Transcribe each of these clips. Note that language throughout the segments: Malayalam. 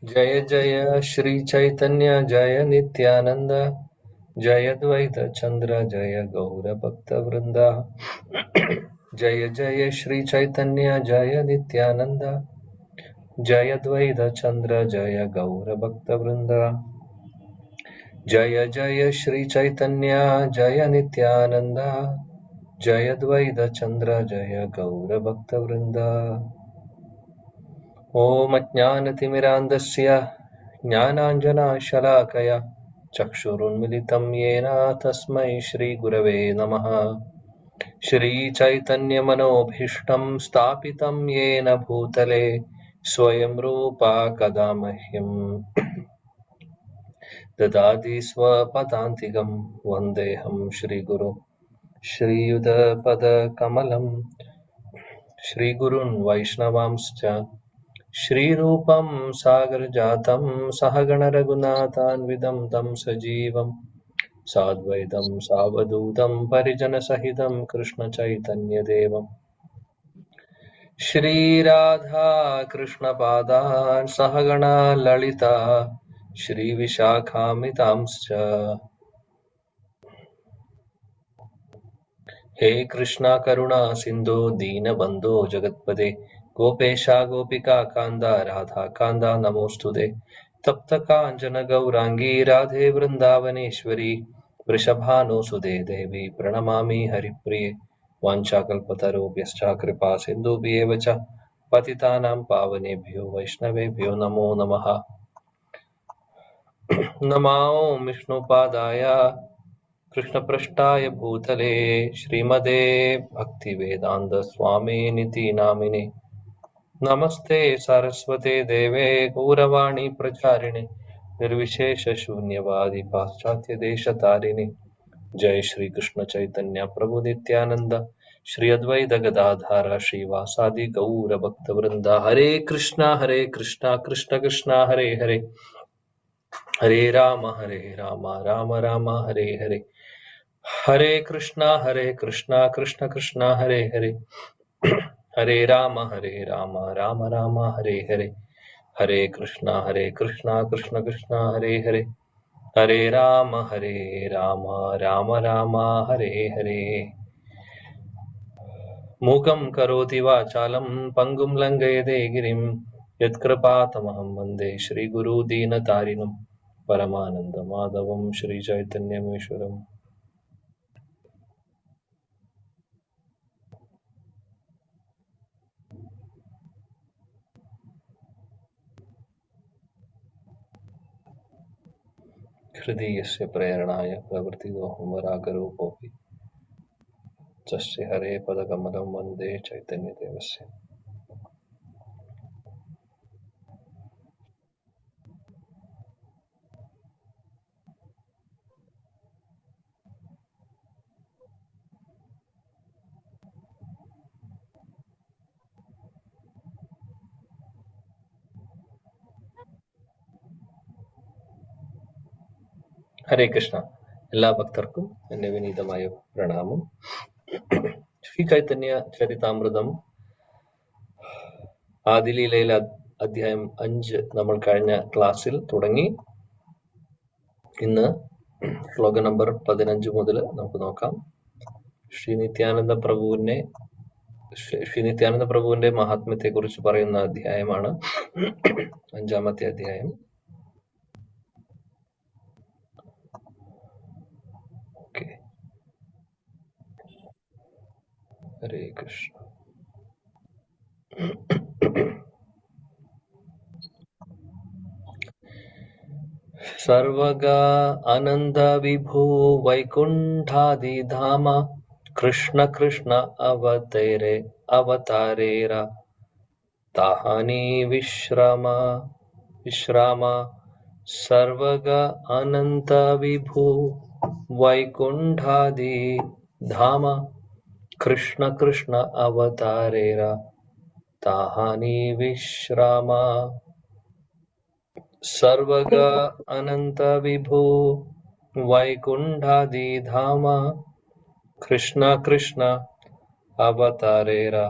जय जय श्री चैतन्य जय नित्यानंद जय द्वैत चंद्र जय गौर भक्त वृंदा। जय जय श्री चैतन्य जय नित्यानंद जय द्वैत चंद्र जय गौर भक्त वृंदा। जय जय श्री चैतन्य जय नित्यानंद जय द्वैत चंद्र जय गौर भक्त वृंदा। ओम अज्ञानतिमिरान्धस्य ज्ञानाञ्जनशलाकया चक्षुरुन्मिलितं येन तस्मै श्रीगुरवे नमः। श्रीचैतन्यमनोभीष्टं स्थापितं येन भूतले स्वयं रूपा कदा मह्यं ददाति स्वपदान्तिकं। वन्देऽहं श्रीगुरुं श्रीयुतपदकमलं श्रीगुरून् वैष्णवांश्च श्रीरूपं सागरजातं सहगण रघुनाथान्वितं तं सजीवं साद्वैतं सावधूतं परिजनसहितं कृष्णचैतन्यदेवं श्रीराधा कृष्णपादान् सहगणा ललिता श्रीविशाखान्वितांश्च। हे कृष्णा करुणा सिन्धो दीनबन्धो जगत्पते गोपेशा गोपिका कान्दा राधा कान्दा नमोऽस्तुते। तप्त काञ्चन गौराङ्गी राधे वृन्दावनेश्वरी वृषभानुसुते देवी प्रणमामि हरिप्रिये। वाञ्छाकल्पतरुभ्यश्च कृपा सिन्धुभ्येव च पतितानां पावनेभ्यो वैष्णवेभ्यो नमो नमः। नमो विष्णुपादाय कृष्णपृष्ठाय भूतले श्रीमते भक्तिवेदान्त स्वामिनिति नामिने। नमस्ते सरस्वते देवे गौरवाणी प्रचारिणे निर्विशेष शून्यवादी पाश्चात्य देशतारिणे। जय श्री कृष्ण चैतन्य प्रभु नित्यानंद श्री अद्वैत गदाधर श्रीवासादि गौर भक्त वृंदा। हरे कृष्णा कृष्ण कृष्णा हरे हरे हरे राम राम राम हरे हरे। हरे कृष्णा कृष्ण कृष्ण हरे हरे हरे राम राम राम हरे हरे। हरे कृष्णा कृष्ण कृष्ण हरे हरे हरे राम राम राम हरे हरे। मूकं करोति वाचालं पंगुं लंघयते गिरिं यत्कृपातमहं वन्दे श्रीगुरु दीनतारिणं परमानंद माधवं श्रीचैतन्यमीश्वरम्। हृदयस्य प्रेरणाय प्रवृत्तिदोहं वरागरूपोऽपि तस्य हरे पदकमलं वन्दे चैतन्यदेवस्य। ഹരേ കൃഷ്ണ. എല്ലാ ഭക്തർക്കും എന്റെ വിനീതമായ പ്രണാമം. ശ്രീ ചൈതന്യ ചരിതാമൃതം ആദിലീലയിലെ അധ്യായം 5 നമ്മൾ കഴിഞ്ഞ ക്ലാസ്സിൽ തുടങ്ങി. ഇന്ന് ശ്ലോക നമ്പർ 15 മുതൽ നമുക്ക് നോക്കാം. ശ്രീ നിത്യാനന്ദ പ്രഭുവിന്റെ മഹാത്മ്യത്തെ കുറിച്ച് പറയുന്ന അധ്യായമാണ് 5-ാമത്തെ അധ്യായം. ഓക്കെ, ഹരേ കൃഷ്ണ. सर्वग आनंद विभु वैकुंठादिधाम कृष्ण कृष्ण अवतारेरा ताहानी विश्राम सर्वग अनंत विभु वैकुंठादिधाम कृष्ण कृष्ण अवतारेरा ताहानी विश्राम। सर्वग अनंत विभु वैकुंठादिधाम कृष्ण कृष्ण अवतारेरा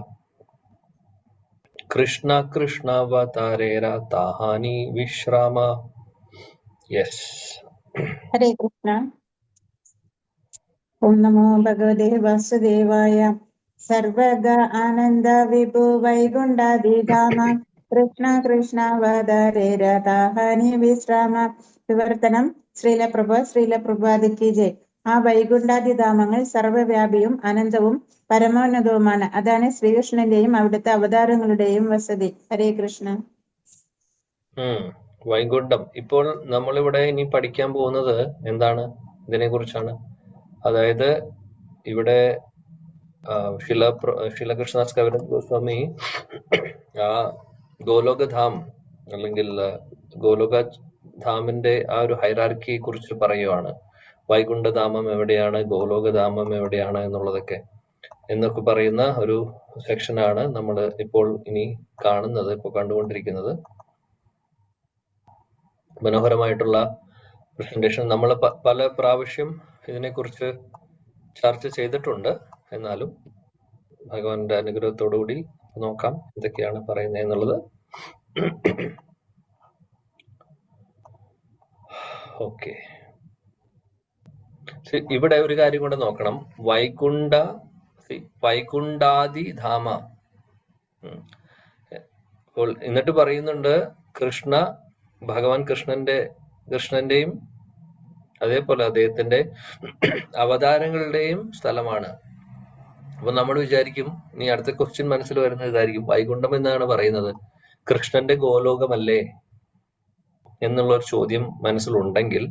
കൃഷ്ണ കൃഷ്ണാവതാരേര താഹാനി വിശ്രാമ. യെസ്. ഹരേ കൃഷ്ണ. ഓം നമോ ഭഗവതേ വാസുദേവായ. സർവഗ ആനന്ദ വിഭു വൈകുണ്ഠാധിധാമ കൃഷ്ണ കൃഷ്ണാവതാരേര താഹാനി വിശ്രാമ. വിവർത്തനം. ശ്രീലപ്രഭാതിക്ക് ജയ്. ആ വൈകുണ്ഠാധിധാമങ്ങൾ സർവവ്യാപിയും അനന്തവും പരമോന്നതവുമാണ്. അതാണ് ശ്രീകൃഷ്ണന്റെയും അവിടുത്തെ അവതാരങ്ങളുടെയും വസതി. ഹരേ കൃഷ്ണ. വൈകുണ്ഠം. ഇപ്പോൾ നമ്മളിവിടെ ഇനി പഠിക്കാൻ പോകുന്നത് എന്താണ്? ഇതിനെ കുറിച്ചാണ്. അതായത് ഇവിടെ ശിലകൃഷ്ണദാസ് കവിരാജ് ഗോസ്വാമി ആ ഗോലോകധാം അല്ലെങ്കിൽ ഗോലോക ധാമിന്റെ ആ ഒരു ഹൈറാർക്കിയെ കുറിച്ച് പറയുവാണ്. വൈകുണ്ഠധാമം എവിടെയാണ്, ഗോലോകധാമം എവിടെയാണ് എന്നുള്ളതൊക്കെ എന്നൊക്കെ പറയുന്ന ഒരു സെക്ഷനാണ് നമ്മൾ ഇപ്പോൾ ഇനി കാണുന്നത്, ഇപ്പോൾ കണ്ടുകൊണ്ടിരിക്കുന്നത്. മനോഹരമായിട്ടുള്ള പ്രസന്റേഷൻ. നമ്മൾ പല പ്രാവശ്യം ഇതിനെക്കുറിച്ച് ചർച്ച ചെയ്തിട്ടുണ്ട്. എന്നാലും ഭഗവാന്റെ അനുഗ്രഹത്തോടുകൂടി നോക്കാം എന്തൊക്കെയാണ് പറയുന്നത് എന്നുള്ളത്. ഓക്കെ, ഇവിടെ ഒരു കാര്യം കൂടെ നോക്കണം. വൈകുണ്ഠാദി ധാമ. അപ്പോൾ എന്നിട്ട് പറയുന്നുണ്ട് ഭഗവാൻ കൃഷ്ണന്റെയും അതേപോലെ അദ്ദേഹത്തിന്റെ അവതാരങ്ങളുടെയും സ്ഥലമാണ്. അപ്പൊ നമ്മൾ വിചാരിക്കും, ഇനി അടുത്ത ക്വസ്റ്റ്യൻ മനസ്സിൽ വരുന്ന ഇതായിരിക്കും, വൈകുണ്ഠം എന്നാണ് പറയുന്നത്, കൃഷ്ണന്റെ ഗോലോകമല്ലേ എന്നുള്ള ഒരു ചോദ്യം മനസ്സിലുണ്ടെങ്കിൽ,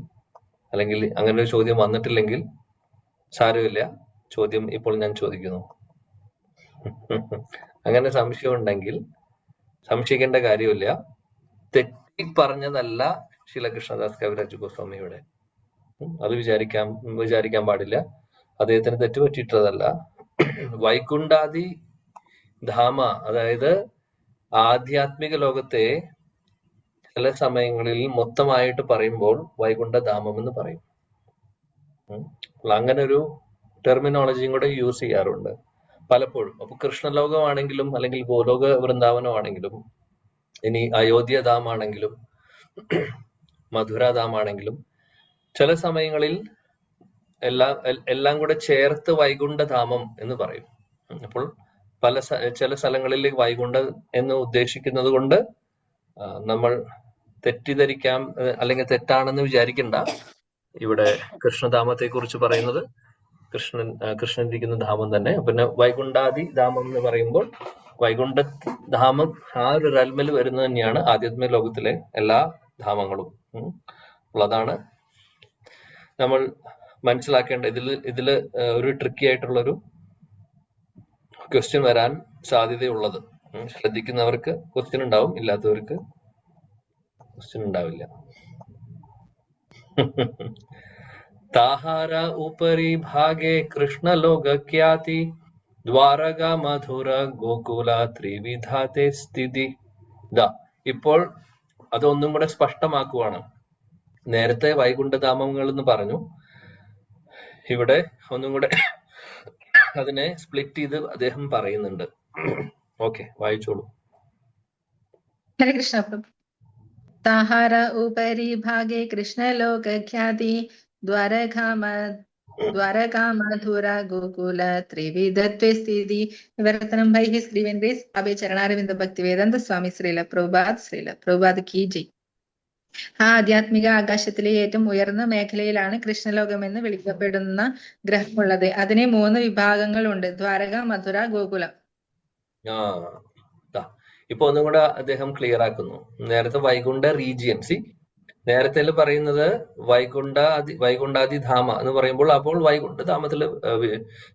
അല്ലെങ്കിൽ അങ്ങനെ ഒരു ചോദ്യം വന്നിട്ടില്ലെങ്കിൽ സാരമില്ല, ചോദ്യം ഇപ്പോൾ ഞാൻ ചോദിക്കുന്നു. അങ്ങനെ സംശയം ഉണ്ടെങ്കിൽ സംശയിക്കേണ്ട കാര്യമില്ല. തെറ്റി പറഞ്ഞതല്ല ശിലകൃഷ്ണദാസ് കവിരാജ് ഗോസ്വാമിയുടെ. അത് വിചാരിക്കാൻ പാടില്ല. അദ്ദേഹത്തിന് തെറ്റുപറ്റിയിട്ടതല്ല. വൈകുണ്ഠാദി ധാമ, അതായത് ആധ്യാത്മിക ലോകത്തെ ചില സമയങ്ങളിൽ മൊത്തമായിട്ട് പറയുമ്പോൾ വൈകുണ്ഠധാമം എന്ന് പറയും. അങ്ങനെ ഒരു ടെർമിനോളജിയും കൂടെ യൂസ് ചെയ്യാറുണ്ട് പലപ്പോഴും. അപ്പൊ കൃഷ്ണലോകമാണെങ്കിലും അല്ലെങ്കിൽ ഗോലോക വൃന്ദാവനമാണെങ്കിലും ഇനി അയോധ്യധാമാണെങ്കിലും മധുരാധാമാണെങ്കിലും ചില സമയങ്ങളിൽ എല്ലാം കൂടെ ചേർത്ത് വൈകുണ്ഠധാമം എന്ന് പറയും. അപ്പോൾ ചില സ്ഥലങ്ങളിൽ വൈകുണ്ഠം എന്ന് ഉദ്ദേശിക്കുന്നത് കൊണ്ട് നമ്മൾ തെറ്റിദ്ധരിക്കാം അല്ലെങ്കിൽ തെറ്റാണെന്ന് വിചാരിക്കണ്ട. ഇവിടെ കൃഷ്ണധാമത്തെ കുറിച്ച് പറയുന്നത് കൃഷ്ണൻ ഇരിക്കുന്ന ധാമം തന്നെ. പിന്നെ വൈകുണ്ഠാദി ധാമം എന്ന് പറയുമ്പോൾ വൈകുണ്ഠധാമം ആ ഒരു റെൽമിൽ വരുന്നത് തന്നെയാണ് ആധ്യാത്മിക ലോകത്തിലെ എല്ലാ ധാമങ്ങളും. അപ്പോൾ അതാണ് നമ്മൾ മനസ്സിലാക്കേണ്ട. ഇതില് ഒരു ട്രിക്കി ആയിട്ടുള്ളൊരു ക്വസ്റ്റ്യൻ വരാൻ സാധ്യതയുള്ളത്. ശ്രദ്ധിക്കുന്നവർക്ക് ക്വസ്റ്റ്യൻ ഉണ്ടാവും, ഇല്ലാത്തവർക്ക് ക്വസ്റ്റ്യൻ ഉണ്ടാവില്ല. താഹാര ഉപരി ഭാഗേ കൃഷ്ണലോകഖ്യാതി ദ്വാരക മധുര ഗോകുല ത്രിവിധാത്തെ സ്ഥിതി. ഇപ്പോൾ അതൊന്നും കൂടെ സ്പഷ്ടമാക്കുവാണ്. നേരത്തെ വൈകുണ്ഠധാമങ്ങൾ എന്ന് പറഞ്ഞു, ഇവിടെ ഒന്നും കൂടെ അതിനെ സ്പ്ലിറ്റ് ചെയ്ത് അദ്ദേഹം പറയുന്നുണ്ട്. ഓക്കെ, വായിച്ചോളൂ. ഹരേ കൃഷ്ണ പ്രഭു. താഹാര ഉപരി ഭാഗേ കൃഷ്ണലോകഖ്യാതി ദ്വാരകാ മധുര ഗോകുല ത്രിവിധത്വേ സ്ഥിതി. വിവർത്തനം ബൈ ഹിസ് ഡിവൈൻസ് അഭയ ചരണാരവിന്ദ ഭക്തിവേദാന്ത സ്വാമി ശ്രീല പ്രഭുപാദ് കി ജയ്. ആ ആധ്യാത്മിക ആകാശത്തിലെ ഏറ്റവും ഉയർന്ന മേഖലയിലാണ് കൃഷ്ണലോകം എന്ന് വിളിക്കപ്പെടുന്ന ഗ്രഹമുള്ളത്. അതിന് 3 വിഭാഗങ്ങളുണ്ട്: ദ്വാരക, മധുര, ഗോകുലം. ഇപ്പൊ ഒന്നും കൂടെ അദ്ദേഹം ക്ലിയർ ആക്കുന്നു. നേരത്തെ വൈകുണ്ഠ റീജിയൻസി, നേരത്തെ പറയുന്നത് വൈകുണ്ഠാദി ധാമ എന്ന് പറയുമ്പോൾ അപ്പോൾ വൈകുണ്ഠധാമത്തില്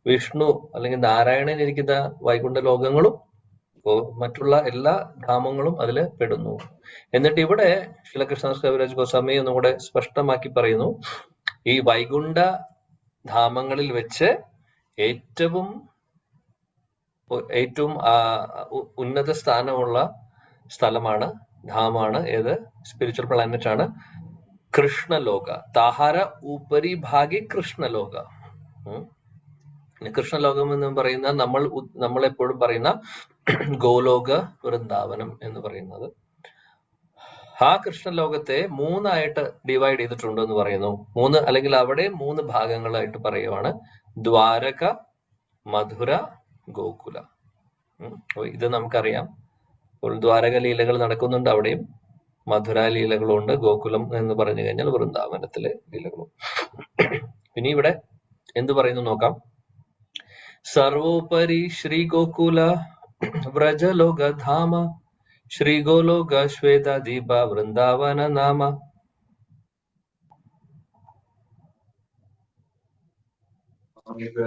വിഷ്ണു അല്ലെങ്കിൽ നാരായണൻ ഇരിക്കുന്ന വൈകുണ്ഠ ലോകങ്ങളും മറ്റുള്ള എല്ലാ ധാമങ്ങളും അതിൽ പെടുന്നു. എന്നിട്ട് ഇവിടെ ശിലകൃഷ്ണദാസ് കവിരാജ് ഗോസ്വാമി ഒന്നുകൂടെ സ്പഷ്ടമാക്കി പറയുന്നു, ഈ വൈകുണ്ഠ ധാമങ്ങളിൽ വെച്ച് ഏറ്റവും ഉന്നത സ്ഥാനമുള്ള സ്ഥലമാണ്, ധാമാണ് ഏത്? സ്പിരിച്വൽ പ്ലാനറ്റ് ആണ് കൃഷ്ണലോക. താഹാര ഉപരി ഭാഗി കൃഷ്ണലോക. കൃഷ്ണലോകം എന്ന് പറയുന്ന നമ്മൾ എപ്പോഴും പറയുന്ന ഗോലോക വൃന്ദാവനം എന്ന് പറയുന്നത്. ആ കൃഷ്ണലോകത്തെ മൂന്നായിട്ട് ഡിവൈഡ് ചെയ്തിട്ടുണ്ട് എന്ന് പറയുന്നു. മൂന്ന്, അല്ലെങ്കിൽ അവിടെ 3 ഭാഗങ്ങളായിട്ട് പറയുവാണ്. ദ്വാരക, മധുര, ഗോകുല. ഇത് നമുക്കറിയാം. അപ്പോൾ ദ്വാരക ലീലകൾ നടക്കുന്നുണ്ട് അവിടെയും, മധുര ലീലകളുണ്ട്, ഗോകുലം എന്ന് പറഞ്ഞു കഴിഞ്ഞാൽ വൃന്ദാവനത്തിലെ ലീലകളും. ഇനി ഇവിടെ എന്ത് പറയുന്നു നോക്കാം. സർവോപരി ശ്രീ ഗോകുല വ്രജലോകധാമ ശ്രീ ഗോലോക ശ്വേതദീപ വൃന്ദാവന നാമ.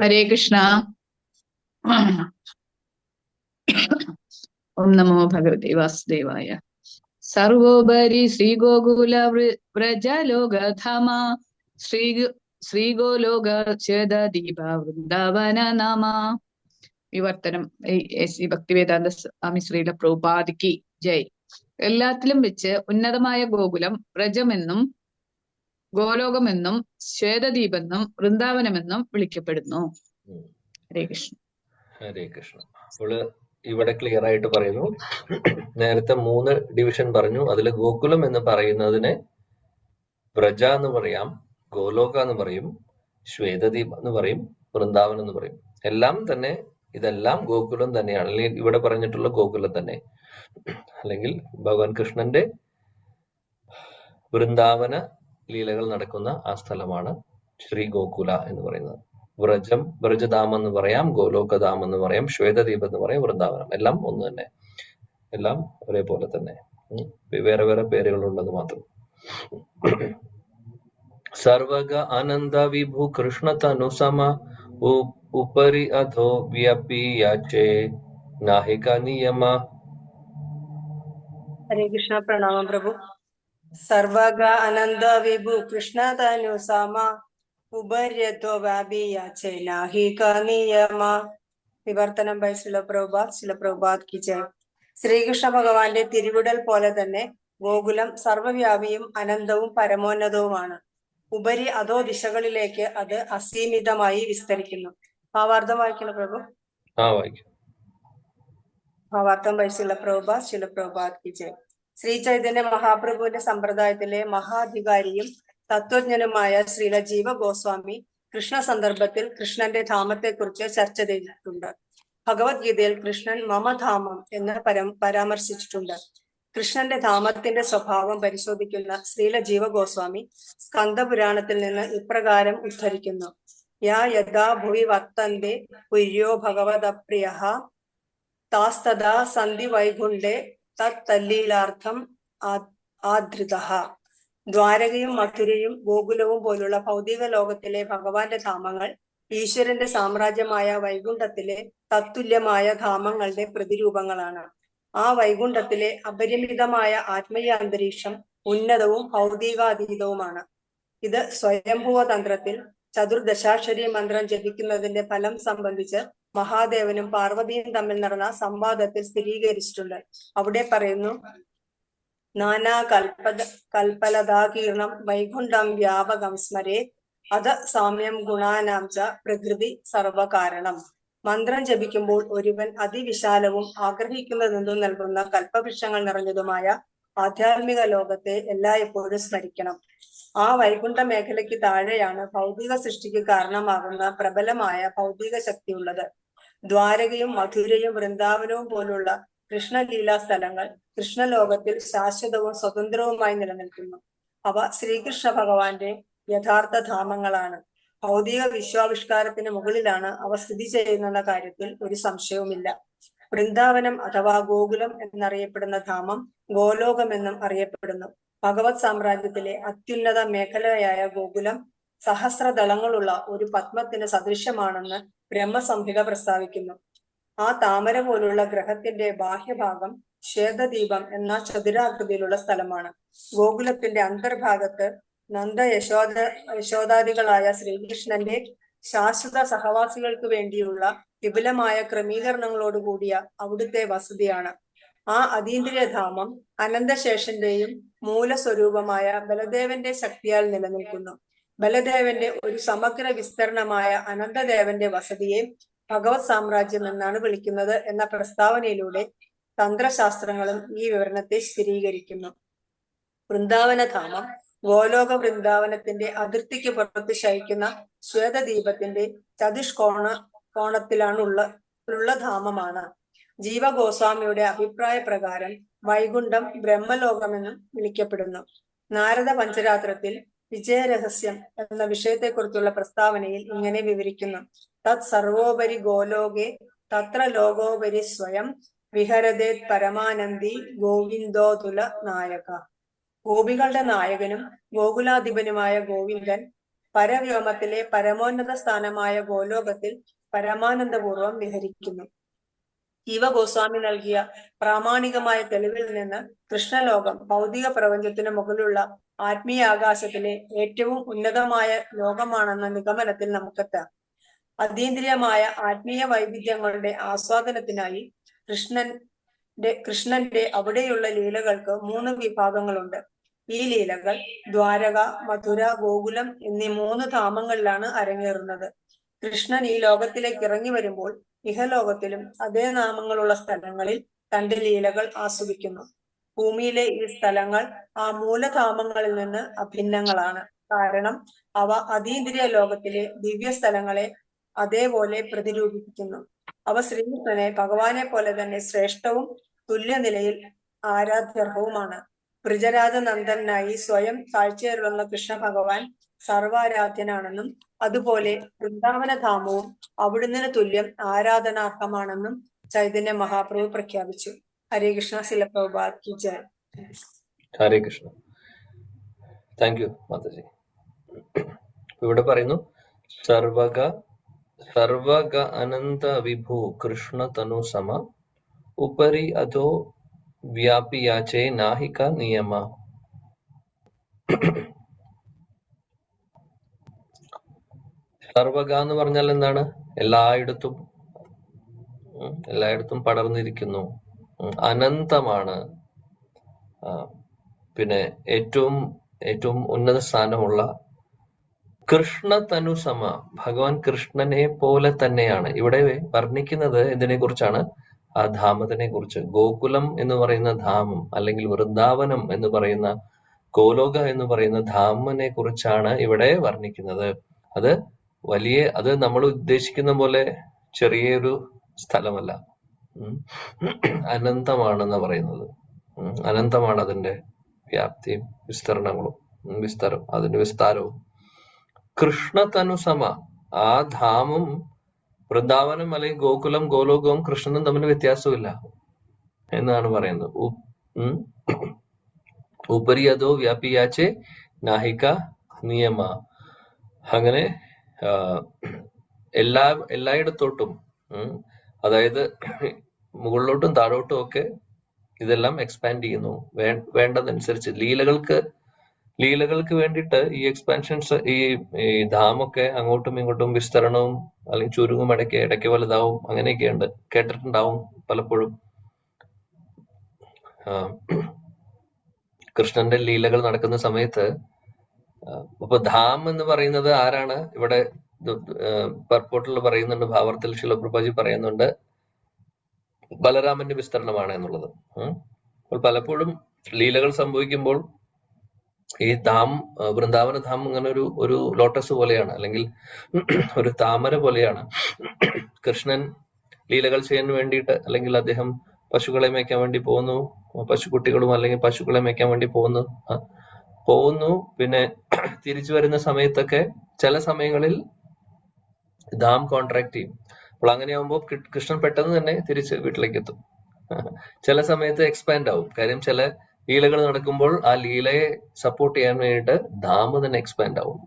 ഹരേ കൃഷ്ണ. ഓം നമോ ഭഗവതി വാസുദേവായ. സർവോപരി ശ്രീ ഗോകുല വ്രജലോകധാമ ശ്രീ ഗോലോക ശ്വേതദീപ വൃന്ദാവന നാമ. വിവർത്തനം ശ്രീ ഭക്തിവേദാന്ത സ്വാമി ശ്രീല പ്രഭുപാദിക്ക് ജയ്. എല്ലാത്തിലും വെച്ച് ഉന്നതമായ ഗോകുലം വ്രജമെന്നും ഗോലോകമെന്നും ശ്വേതദീപെന്നും വൃന്ദാവനമെന്നും വിളിക്കപ്പെടുന്നു. ഹരേ കൃഷ്ണ. ഹരേ കൃഷ്ണ. അപ്പോൾ ഇവിടെ ക്ലിയർ ആയിട്ട് പറയുന്നു. നേരത്തെ 3 ഡിവിഷൻ പറഞ്ഞു. അതിൽ ഗോകുലം എന്ന് പറയുന്നതിനെ വ്രജ എന്ന് പറയാം, ഗോലോക എന്ന് പറയും, ശ്വേതദീപ എന്ന് പറയും, വൃന്ദാവനം എന്ന് പറയും. എല്ലാം തന്നെ ഇതെല്ലാം ഗോകുലം തന്നെയാണ്, അല്ലെങ്കിൽ ഇവിടെ പറഞ്ഞിട്ടുള്ള ഗോകുലം തന്നെ, അല്ലെങ്കിൽ ഭഗവാൻ കൃഷ്ണന്റെ വൃന്ദാവന ലീലകൾ നടക്കുന്ന ആ സ്ഥലമാണ് ശ്രീ ഗോകുല എന്ന് പറയുന്നത്. വ്രജധാമം എന്ന് പറയാം, ഗോലോകധാമം എന്ന് പറയാം, ശ്വേതദീപം എന്ന് പറയാം, വൃന്ദാവനം. എല്ലാം ഒന്ന് തന്നെ, എല്ലാം ഒരേപോലെ തന്നെ, വേറെ വേറെ പേരുകളുള്ളത് മാത്രം. സർവഗ ആനന്ദ വിഭു കൃഷ്ണ തനു സമ ഉപരി അധോ വ്യപിയാചേ നാഹിക നിയമ. ഹരേ കൃഷ്ണ. പ്രണാമം പ്രഭു. സർവഗ അനന്ത വിഭു കൃഷ്ണ തനു സമ ഉപര്യത്വ വ്യാപിയാചേ നാഹിക നിയമ. വിവർത്തനം ബൈ ശ്രീല പ്രഭുപാദ് കി ജയ്. ശ്രീകൃഷ്ണ ഭഗവാന്റെ തിരുവിടൽ പോലെ തന്നെ ഗോകുലം സർവവ്യാപിയും അനന്തവും പരമോന്നതവുമാണ്. ഉപരി അതോ ദിശകളിലേക്ക് അത് അസീമിതമായി വിസ്തരിക്കുന്നു. ഭാവാർത്ഥം വായിക്കണം പ്രഭു. ഭാവാർത്ഥം ബൈ ശ്രീല പ്രഭുപാദ് കി ജയ്. ശ്രീ ചൈതന്യ മഹാപ്രഭുവിന്റെ സമ്പ്രദായത്തിലെ മഹാധികാരിയും തത്വജ്ഞനുമായ ശ്രീല ജീവ ഗോസ്വാമി കൃഷ്ണ സന്ദർഭത്തിൽ കൃഷ്ണന്റെ ധാമത്തെക്കുറിച്ച് ചർച്ച ചെയ്തിട്ടുണ്ട്. ഭഗവത്ഗീതയിൽ കൃഷ്ണൻ മമധാമം എന്ന് പരാമർശിച്ചിട്ടുണ്ട്. കൃഷ്ണന്റെ ധാമത്തിന്റെ സ്വഭാവം പരിശോധിക്കുന്ന ശ്രീല ജീവ ഗോസ്വാമി സ്കന്ദപുരാണത്തിൽ നിന്ന് ഇപ്രകാരം ഉദ്ധരിക്കുന്നു. യഥാ ഭുവി വർത്തന്തെ പുര്യോ ഭഗവതപ്രിയഃ താസ്തദാ സന്ധി വൈകുണ്ഠേ തല്ലീലാർത്ഥം ആധൃതഃ. ദ്വാരകയും മധുരയും ഗോകുലവും പോലുള്ള ഭൗതിക ലോകത്തിലെ ഭഗവാന്റെ ധാമങ്ങൾ ഈശ്വരന്റെ സാമ്രാജ്യമായ വൈകുണ്ഠത്തിലെ തത്തുല്യമായ ധാമങ്ങളുടെ പ്രതിരൂപങ്ങളാണ്. ആ വൈകുണ്ഠത്തിലെ അപരിമിതമായ ആത്മീയ അന്തരീക്ഷം ഉന്നതവും ഭൗതികാതീതവുമാണ്. ഇത് സ്വയംഭുവ തന്ത്രത്തിൽ ചതുർദശാക്ഷരി മന്ത്രം ജപിക്കുന്നതിന്റെ ഫലം സംബന്ധിച്ച് മഹാദേവനും പാർവതിയും തമ്മിൽ നടന്ന സംവാദത്തിൽ സ്ഥിരീകരിച്ചിട്ടുണ്ട്. അവിടെ പറയുന്നു, നാനാ കൽപ്പലതാകീർണം വൈകുണ്ഠം വ്യാപകം സ്മരേ അത സാമ്യം ഗുണാനാം ച പ്രകൃതി സർവകാരണം. മന്ത്രം ജപിക്കുമ്പോൾ ഒരുവൻ അതിവിശാലവും ആഗ്രഹിക്കുന്നതെന്തും നൽകുന്ന കൽപ്പവൃക്ഷങ്ങൾ നിറഞ്ഞതുമായ ആധ്യാത്മിക ലോകത്തെ എല്ലായ്പ്പോഴും സ്മരിക്കണം. ആ വൈകുണ്ഠ മേഖലയ്ക്ക് താഴെയാണ് ഭൗതിക സൃഷ്ടിക്ക് കാരണമാകുന്ന പ്രബലമായ ഭൗതിക ശക്തിയുള്ളത്. ദ്വാരകയും മധുരയും വൃന്ദാവനവും പോലുള്ള കൃഷ്ണലീലാ സ്ഥലങ്ങൾ കൃഷ്ണലോകത്തിൽ ശാശ്വതവും സ്വതന്ത്രവുമായി നിലനിൽക്കുന്നു. അവ ശ്രീകൃഷ്ണ ഭഗവാന്റെ യഥാർത്ഥ ധാമങ്ങളാണ്. ഭൗതിക വിശ്വാവിഷ്കാരത്തിന് മുകളിലാണ് അവ സ്ഥിതി ചെയ്യുന്ന കാര്യത്തിൽ ഒരു സംശയവുമില്ല. വൃന്ദാവനം അഥവാ ഗോകുലം എന്നറിയപ്പെടുന്ന ധാമം ഗോലോകമെന്നും അറിയപ്പെടുന്നു. ഭഗവത് സാമ്രാജ്യത്തിലെ അത്യുന്നത മേഖലയായ ഗോകുലം സഹസ്രദളങ്ങളുള്ള ഒരു പത്മത്തിന് സദൃശ്യമാണെന്ന് ബ്രഹ്മസംഹിത പ്രസ്താവിക്കുന്നു. ആ താമര പോലുള്ള ഗ്രഹത്തിന്റെ ബാഹ്യഭാഗം ശ്വേതദീപം എന്ന ചതുരാകൃതിയിലുള്ള സ്ഥലമാണ്. ഗോകുലത്തിന്റെ അന്തർഭാഗത്ത് നന്ദ യശോദാദികളായ ശ്രീകൃഷ്ണന്റെ ശാശ്വത സഹവാസികൾക്ക് വേണ്ടിയുള്ള വിപുലമായ ക്രമീകരണങ്ങളോടുകൂടിയ അവിടുത്തെ വസതിയാണ്. ആ അതീന്ദ്രിയധാമം അനന്തശേഷന്റെയും മൂലസ്വരൂപമായ ബലദേവന്റെ ശക്തിയാൽ നിലനിൽക്കുന്നു. ബലദേവന്റെ ഒരു സമഗ്ര വിസ്തരണമായ അനന്തദേവന്റെ വസതിയെ ഭഗവത് സാമ്രാജ്യം എന്നാണ് വിളിക്കുന്നത് എന്ന പ്രസ്താവനയിലൂടെ തന്ത്രശാസ്ത്രങ്ങളും ഈ വിവരണത്തെ സ്ഥിരീകരിക്കുന്നു. വൃന്ദാവനധാമം ഗോലോക വൃന്ദാവനത്തിന്റെ അതിർത്തിക്ക് പുറത്ത് ശയിക്കുന്ന ശ്വേതദീപത്തിന്റെ കോണത്തിലാണ് ഉള്ള ധാമമാണ്. ജീവഗോസ്വാമിയുടെ അഭിപ്രായ പ്രകാരം വൈകുണ്ഠം ബ്രഹ്മലോകമെന്നും വിളിക്കപ്പെടുന്നു. നാരദ പഞ്ചരാത്രത്തിൽ വിജയരഹസ്യം എന്ന വിഷയത്തെക്കുറിച്ചുള്ള പ്രസ്താവനയിൽ ഇങ്ങനെ വിവരിക്കുന്നു: തത് സർവോപരി ഗോലോകെ തത്ര ലോകോപരി സ്വയം വിഹരതേ പരമാനന്ദി ഗോവിന്ദോതുല നായക. ഗോപികളുടെ നായകനും ഗോകുലാധിപനുമായ ഗോവിന്ദൻ പരവ്യോമത്തിലെ പരമോന്നത സ്ഥാനമായ ഗോലോകത്തിൽ പരമാനന്ദപൂർവം വിഹരിക്കുന്നു. ജീവഗോസ്വാമി നൽകിയ പ്രാമാണികമായ തെളിവിൽ നിന്ന് കൃഷ്ണലോകം ഭൗതിക പ്രപഞ്ചത്തിന് മുകളിലുള്ള ആത്മീയ ആകാശത്തിലെ ഏറ്റവും ഉന്നതമായ ലോകമാണെന്ന നിഗമനത്തിൽ നമുക്കെത്താം. അതീന്ദ്രിയമായ ആത്മീയ വൈവിധ്യങ്ങളുടെ ആസ്വാദനത്തിനായി കൃഷ്ണന്റെ അവിടെയുള്ള ലീലകൾക്ക് 3 വിഭാഗങ്ങളുണ്ട്. ഈ ലീലകൾ ദ്വാരക, മധുര, ഗോകുലം എന്നീ 3 ധാമങ്ങളിലാണ് അരങ്ങേറുന്നത്. കൃഷ്ണൻ ഈ ലോകത്തിലേക്ക് ഇറങ്ങി വരുമ്പോൾ ഇഹലോകത്തിലും അതേ നാമങ്ങളുള്ള സ്ഥലങ്ങളിൽ തന്റെ ലീലകൾ ആസ്വദിക്കുന്നു. ഭൂമിയിലെ ഈ സ്ഥലങ്ങൾ ആ മൂലധാമങ്ങളിൽ നിന്ന് അഭിന്നങ്ങളാണ്. കാരണം അവ അതീന്ദ്രിയ ലോകത്തിലെ ദിവ്യ സ്ഥലങ്ങളെ അതേപോലെ പ്രതിരൂപിക്കുന്നു. അവ ശ്രീകൃഷ്ണനെ ഭഗവാനെ പോലെ തന്നെ ശ്രേഷ്ഠവും തുല്യനിലയിൽ ആരാധ്യർഹവുമാണ്. ബ്രജരാജനന്ദനായി സ്വയം കാഴ്ചയരുളുന്ന കൃഷ്ണ ഭഗവാൻ സർവാരാധ്യനാണെന്നും അതുപോലെ വൃന്ദാവനധാമവും അവിടുന്ന് തുല്യം ആരാധനാർഹമാണെന്നും ചൈതന്യ മഹാപ്രഭു പ്രഖ്യാപിച്ചു. ഹരേ കൃഷ്ണ. ശില പ്രഭുപാദ് കി ജയ്. ഹരേ കൃഷ്ണ. താങ്ക് യു മാതാജി. ഇവിടെ പറയുന്നു സർവഗ അനന്ത വിഭു കൃഷ്ണ തനു സമ ഉപരി അധോ വ്യാപിയാചേ നാഹിക നിയമ. സർവഗ എന്ന് പറഞ്ഞാൽ എന്താണ്? എല്ലായിടത്തും പടർന്നിരിക്കുന്നു, അനന്തമാണ്, പിന്നെ ഏറ്റവും ഉന്നത സ്ഥാനമുള്ള കൃഷ്ണ തനു സമ, ഭഗവാൻ കൃഷ്ണനെ പോലെ തന്നെയാണ്. ഇവിടെ വർണ്ണിക്കുന്നത് എന്തിനെ കുറിച്ചാണ്? ആ ധാമത്തിനെ കുറിച്ച്. ഗോകുലം എന്ന് പറയുന്ന ധാമം, അല്ലെങ്കിൽ വൃന്ദാവനം എന്ന് പറയുന്ന, ഗോലോക എന്ന് പറയുന്ന ധാമനെ കുറിച്ചാണ് ഇവിടെ വർണ്ണിക്കുന്നത്. അത് നമ്മൾ ഉദ്ദേശിക്കുന്ന പോലെ ചെറിയൊരു സ്ഥലമല്ല, അനന്തമാണെന്ന് പറയുന്നത്. അനന്തമാണ് അതിന്റെ വ്യാപ്തിയും അതിന്റെ വിസ്താരവും. കൃഷ്ണതനുസമ, ആ ധാമം, വൃന്ദാവനം അല്ലെങ്കിൽ ഗോകുലം, ഗോലോകവും കൃഷ്ണനും തമ്മിൽ വ്യത്യാസമില്ല എന്നാണ് പറയുന്നത്. ഉപരി അതോ വ്യാപിയാച്ചേ നാഹിക നിയമ. അങ്ങനെ എല്ലായിടത്തോട്ടും, അതായത് മുകളിലോട്ടും താഴോട്ടും ഒക്കെ ഇതെല്ലാം എക്സ്പാൻഡ് ചെയ്യുന്നു വേണ്ടതനുസരിച്ച്. ലീലകൾക്ക് വേണ്ടിയിട്ട് ഈ എക്സ്പാൻഷൻസ്, ഈ ധാമൊക്കെ അങ്ങോട്ടും ഇങ്ങോട്ടും വിസ്തരണവും അല്ലെങ്കിൽ ചുരുങ്ങും, ഇടയ്ക്ക് വലുതാവും, അങ്ങനെയൊക്കെയുണ്ട്, കേട്ടിട്ടുണ്ടാവും പലപ്പോഴും. കൃഷ്ണന്റെ ലീലകൾ നടക്കുന്ന സമയത്ത് അപ്പൊ ധാം എന്ന് പറയുന്നത് ആരാണ്? ഇവിടെ പർപ്പോട്ടിൽ പറയുന്നുണ്ട്, ഭാവർത്തിൽ ശിലപ്രഭാജി പറയുന്നുണ്ട്, ബലരാമന്റെ വിസ്തരണമാണ് എന്നുള്ളത്. അപ്പോൾ പലപ്പോഴും ലീലകൾ സംഭവിക്കുമ്പോൾ ഈ വൃന്ദാവന ധാം ഇങ്ങനെ ഒരു ലോട്ടസ് പോലെയാണ്, അല്ലെങ്കിൽ ഒരു താമര പോലെയാണ്. കൃഷ്ണൻ ലീലകൾ ചെയ്യാൻ വേണ്ടിയിട്ട്, അല്ലെങ്കിൽ അദ്ദേഹം പശുക്കളെ മേയ്ക്കാൻ വേണ്ടി പോകുന്നു, പശുക്കുട്ടികളും അല്ലെങ്കിൽ പശുക്കളെ മേയ്ക്കാൻ വേണ്ടി പോകുന്നു. പിന്നെ തിരിച്ചു വരുന്ന സമയത്തൊക്കെ ചില സമയങ്ങളിൽ ധാം കോൺട്രാക്ട് ചെയ്യും. അപ്പോൾ അങ്ങനെയാകുമ്പോൾ കൃഷ്ണൻ പെട്ടെന്ന് തന്നെ തിരിച്ച് വീട്ടിലേക്ക് എത്തും. ചില സമയത്ത് എക്സ്പാൻഡ് ആവും. കാര്യം ചില ലീലകൾ നടക്കുമ്പോൾ ആ ലീലയെ സപ്പോർട്ട് ചെയ്യാൻ വേണ്ടിയിട്ട് ധാം തന്നെ എക്സ്പാൻഡ് ആവും.